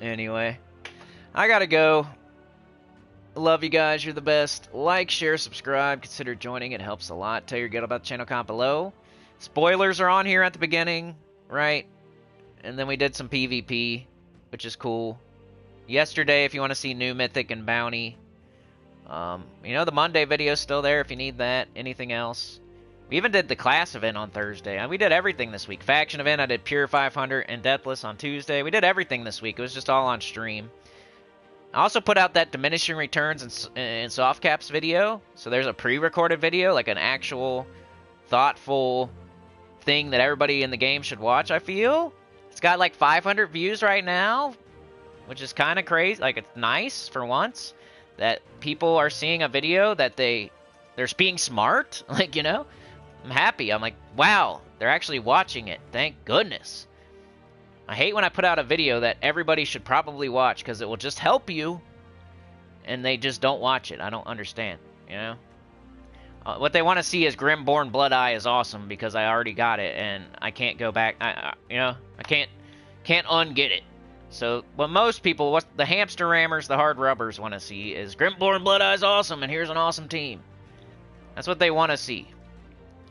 Anyway. I gotta go. Love you guys. You're the best. Like, share, subscribe. Consider joining. It helps a lot. Tell your gut about the channel comment below. Spoilers are on here at the beginning, right? And then we did some PvP, which is cool. Yesterday, if you want to see new Mythic and Bounty. You know, the Monday video's still there if you need that. Anything else? We even did the class event on Thursday. We did everything this week. Faction event, I did Pure 500 and Deathless on Tuesday. We did everything this week. It was just all on stream. I also put out that Diminishing Returns and Soft Caps video. So there's a pre-recorded video, like an actual thoughtful thing that everybody in the game should watch, I feel. It's got like 500 views right now, which is kind of crazy. Like, it's nice for once that people are seeing a video that they're being smart. Like, you know, I'm happy. I'm like, wow, they're actually watching it. Thank goodness. I hate when I put out a video that everybody should probably watch because it will just help you, and they just don't watch it. I don't understand, you know? What they want to see is Grimborn Blood Eye is awesome because I already got it, and I can't go back. You know, I can't unget it. So what most people, what the hamster rammers, the hard rubbers want to see is Grimborn Blood Eye is awesome, and here's an awesome team. That's what they want to see.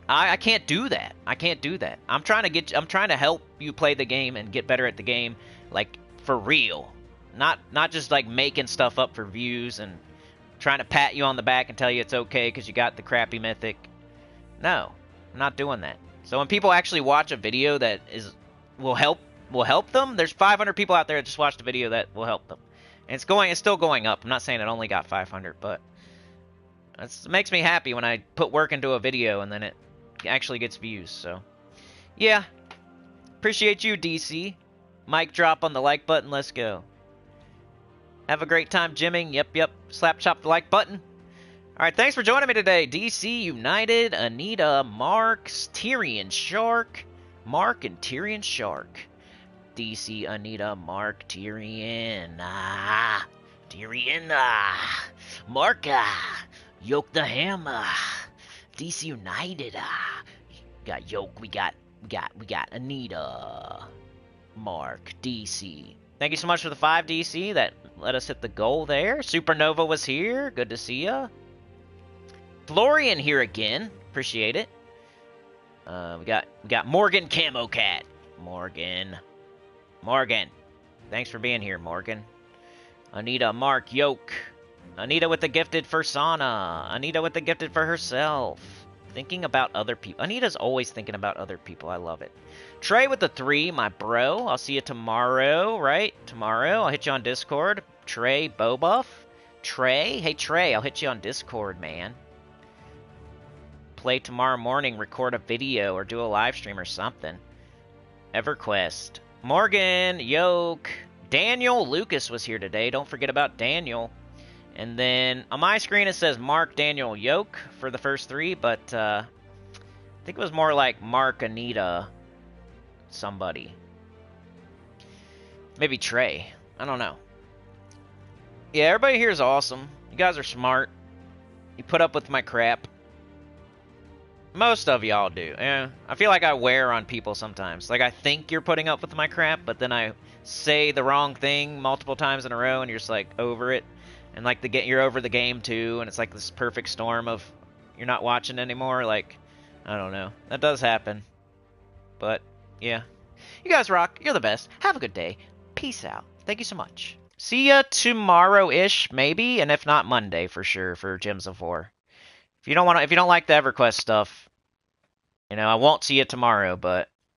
I can't do that. I can't do that. I'm trying to help you play the game and get better at the game, like, for real. Not just like making stuff up for views and trying to pat you on the back and tell you it's okay because you got the crappy Mythic. No, I'm not doing that. So when people actually watch a video that will help them, there's 500 people out there that just watched a video that will help them. And it's still going up. I'm not saying it only got 500, but it makes me happy when I put work into a video and then it actually gets views. So yeah, appreciate you, DC. Mic drop on the like button. Let's go. Have a great time gymming. Yep. Slap chop the like button. All right, thanks for joining me today. DC United, Anita, Mark, Tyrion Shark, Mark and Tyrion Shark. DC, Anita, Mark, Tyrion, Tyrion, Mark, Yoke the Hammer. DC United, got Yoke, we got Anita, Mark, DC. Thank you so much for the 5 DC that let us hit the goal there. Supernova was here, good to see ya. Florian here again, appreciate it. We got Morgan Camo Cat, Morgan, thanks for being here, Morgan. Anita, Mark, Yoke. Anita with the gifted for Sana. Anita with the gifted for herself. Thinking about other people. Anita's always thinking about other people. I love it. Trey with the 3, my bro. I'll see you tomorrow, right? Tomorrow. I'll hit you on Discord. Trey Bobuff. Trey? Hey, Trey, I'll hit you on Discord, man. Play tomorrow morning. Record a video or do a live stream or something. EverQuest. Morgan, Yoke. Daniel Lucas was here today. Don't forget about Daniel. And then on my screen it says Mark, Daniel, Yoke for the first 3, but I think it was more like Mark, Anita, somebody. Maybe Trey. I don't know. Yeah, everybody here is awesome. You guys are smart. You put up with my crap. Most of y'all do. Yeah, I feel like I wear on people sometimes. Like, I think you're putting up with my crap, but then I say the wrong thing multiple times in a row, and you're just, like, over it. And, like, you're over the game, too, and it's, like, this perfect storm of you're not watching anymore. Like, I don't know. That does happen. But, yeah. You guys rock. You're the best. Have a good day. Peace out. Thank you so much. See ya tomorrow-ish, maybe, and if not, Monday, for sure, for Gems of War. If you don't like the EverQuest stuff, you know, I won't see you tomorrow, but